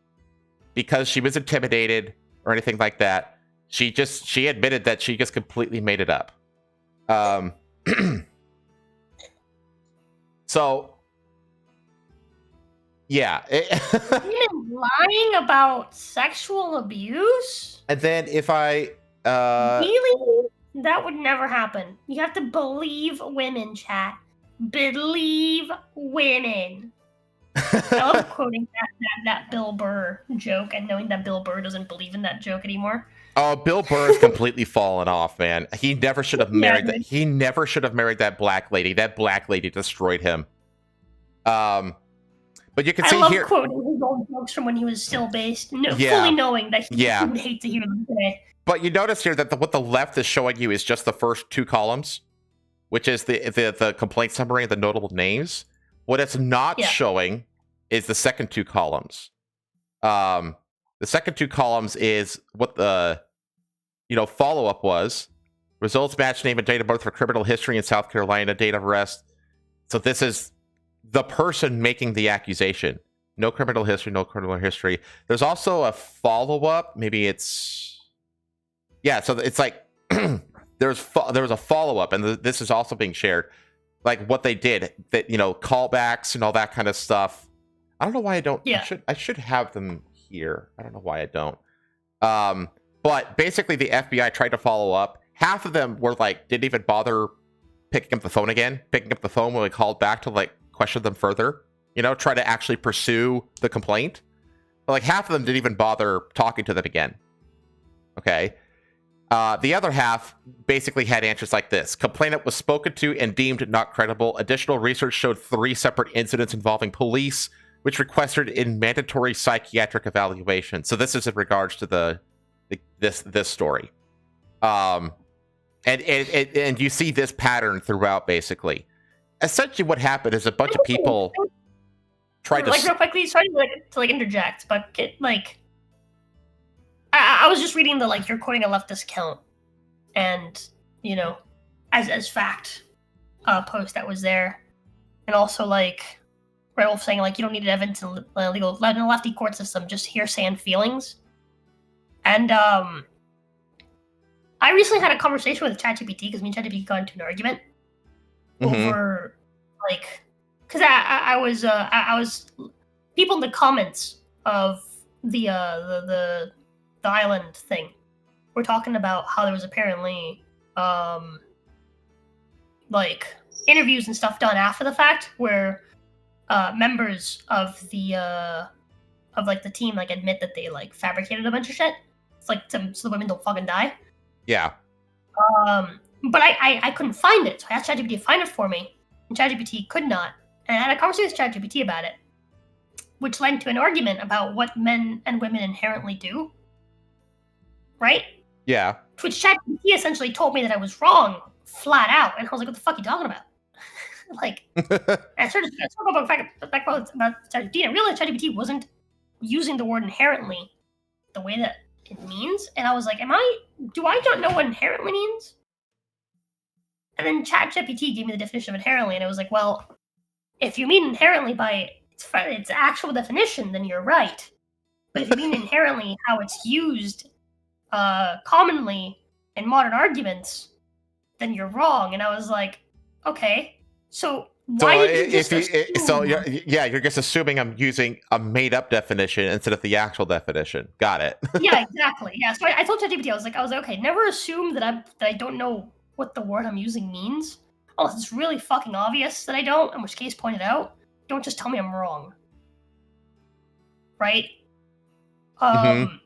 because she was intimidated or anything like that. She admitted that she just completely made it up. So, yeah. Even lying about sexual abuse? And then if I... Really? That would never happen. You have to believe women, chat. Believe women. I love quoting that Bill Burr joke and knowing that Bill Burr doesn't believe in that joke anymore. Oh, Bill Burr has completely fallen off, man. He never should have married that. He never should have married that black lady. That black lady destroyed him. But you can see here. I love quoting his old jokes from when he was still based, fully knowing that he would hate to hear them today. But you notice here that what the left is showing you is just the first two columns, which is the complaint summary and the notable names. What it's not showing is the second two columns. The second two columns is what the follow-up was. Results match name and date of birth for criminal history in South Carolina, date of arrest. So this is the person making the accusation. No criminal history, no criminal history. There's also a follow-up. Maybe it's... Yeah, so it's like there was a follow-up, and this is also being shared. Like what they did, that callbacks and all that kind of stuff. I don't know why I don't. Yeah. I should have them here. I don't know why I don't. But basically, the FBI tried to follow up. Half of them were like, didn't even bother picking up the phone when we called back to question them further. Try to actually pursue the complaint. But like half of them didn't even bother talking to them again. Okay. The other half basically had answers like this. Complainant was spoken to and deemed not credible. Additional research showed 3 separate incidents involving police, which requested in mandatory psychiatric evaluation. So this is in regards to this story. And you see this pattern throughout, basically. Essentially what happened is a bunch of people... tried to. Like real quickly, sorry to interject, but I was just reading the you're quoting a leftist account, and as fact post that was there, and also Wolf saying you don't need evidence in the lefty court system, just hearsay and feelings. And I recently had a conversation with ChatGPT because me and ChatGPT got into an argument over because I was people in the comments of the island thing were talking about how there was apparently interviews and stuff done after the fact where members of the the team admit that they fabricated a bunch of shit. It's so the women don't fucking die. Yeah. But I couldn't find it, so I asked ChatGPT to find it for me, and ChatGPT could not. And I had a conversation with ChatGPT about it, which led to an argument about what men and women inherently do. Right? Yeah. Which ChatGPT essentially told me that I was wrong, flat out, and I was like, "What the fuck are you talking about?" I started to talk about ChatGPT, and I realized ChatGPT wasn't using the word inherently the way that it means, and I was like, do I not know what inherently means? And then ChatGPT gave me the definition of inherently, and I was like, well, if you mean inherently by its actual definition, then you're right. But if you mean inherently how it's used commonly in modern arguments, then you're wrong. And I was like, okay, so why did you you're just assuming I'm using a made-up definition instead of the actual definition. Got it. Yeah, exactly. Yeah, so I told ChatGPT, I was like, okay, never assume that I don't know what the word I'm using means, unless it's really fucking obvious that I don't, in which case point it out. Don't just tell me I'm wrong. Right? And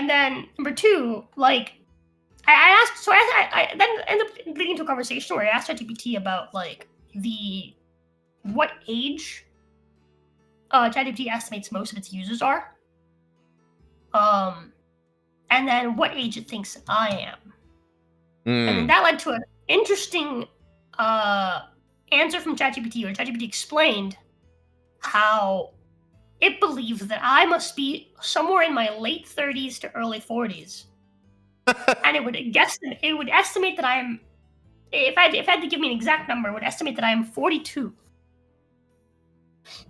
then number two, I asked, so I then ended up leading to a conversation where I asked ChatGPT about what age ChatGPT estimates most of its users are, and then what age it thinks I am. And then that led to an interesting answer from ChatGPT, where ChatGPT explained how it believes that I must be somewhere in my late 30s to early 40s. And it would estimate that I am, if I had to give me an exact number, it would estimate that I am 42.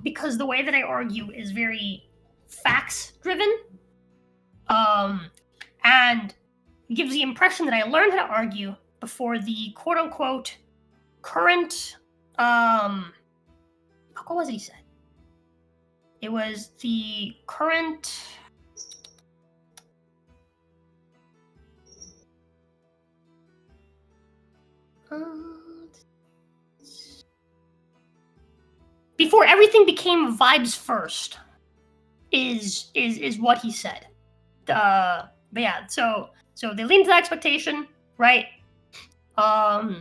Because the way that I argue is very facts-driven, and gives the impression that I learned how to argue before the quote-unquote current, what was it he said? It was the current... before everything became vibes first is what he said. But yeah, so they lean to the expectation, right? That's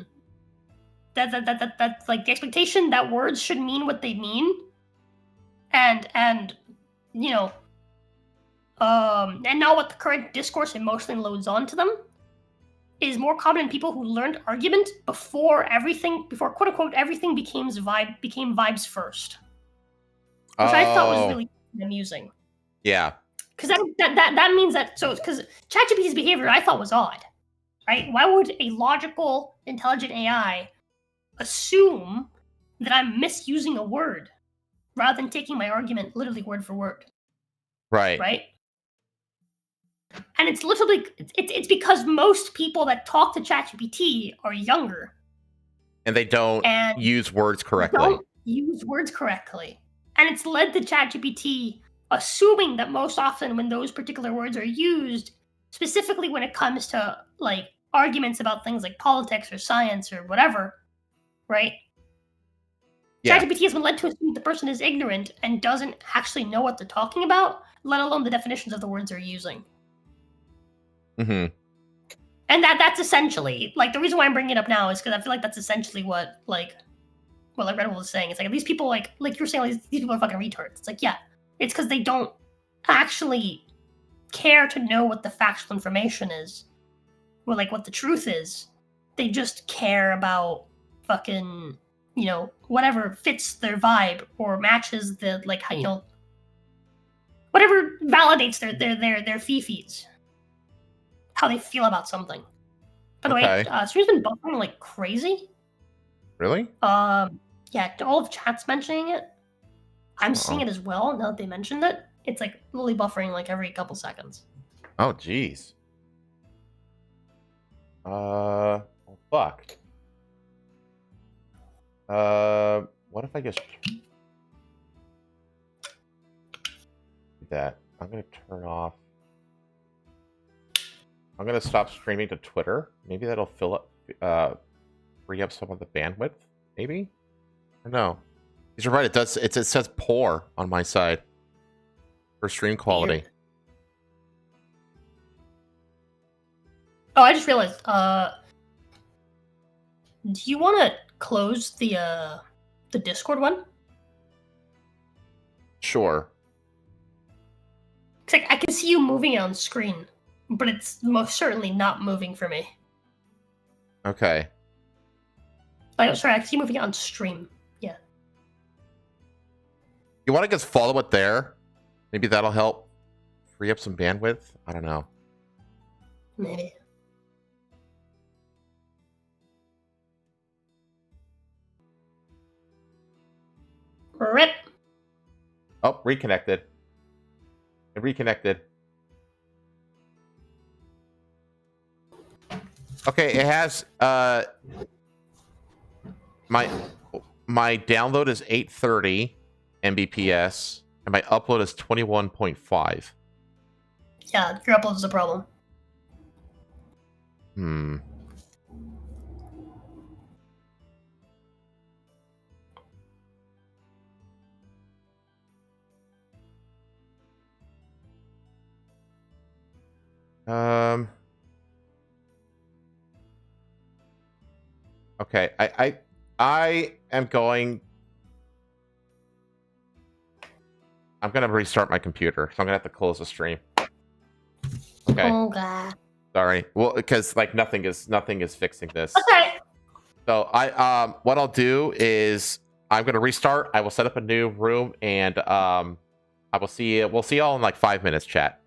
the expectation that words should mean what they mean, and not what the current discourse emotionally loads onto them, is more common in people who learned argument before quote unquote everything became vibes first, which I thought was really amusing. Yeah, because that means that because ChatGPT's behavior I thought was odd, right? Why would a logical, intelligent AI assume that I'm misusing a word rather than taking my argument literally word for word? Right. And it's literally it's because most people that talk to ChatGPT are younger, and they don't use words correctly. And it's led to ChatGPT assuming that most often when those particular words are used, specifically when it comes to arguments about things like politics or science or whatever, right? Yeah. ChatGPT has been led to assume the person is ignorant and doesn't actually know what they're talking about, let alone the definitions of the words they're using. Mm-hmm. And that's essentially the reason why I'm bringing it up now is because I feel like that's essentially what Red Bull is saying. It's these people like you're saying these people are fucking retards. It's yeah, it's because they don't actually care to know what the factual information is, or what the truth is. They just care about fucking whatever fits their vibe or matches the like how whatever validates their fifis, how they feel about something. By the way, stream's been buffering like crazy. Really? Yeah, all of chat's mentioning it. I'm seeing it as well now that they mentioned it. It's like literally buffering like every couple seconds. Oh, jeez. Oh, fuck. What if I just do that? I'm gonna turn off. I'm gonna stop streaming to Twitter. Maybe that'll free up some of the bandwidth. Maybe. I don't know. You're right. It does. It says poor on my side for stream quality. Weird. Oh, I just realized. Do you want to close the Discord one? Sure. Cause I can see you moving it on screen, but it's most certainly not moving for me. Okay. Oh, sorry, I can see you moving it on stream. Yeah. You want to just follow it there? Maybe that'll help free up some bandwidth? I don't know. Maybe. RIP. Oh, reconnected. It reconnected. Okay, it has my download is 830 Mbps and my upload is 21.5. Yeah, your upload is the problem. Okay, I am going. I'm gonna restart my computer, so I'm gonna have to close the stream. Okay. Oh god. Sorry. Well, because like nothing is fixing this. Okay. So what I'll do is I'm gonna restart. I will set up a new room, and I will see. We'll see y'all in like 5 minutes, chat.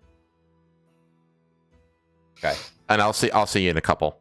Okay, and I'll see you in a couple.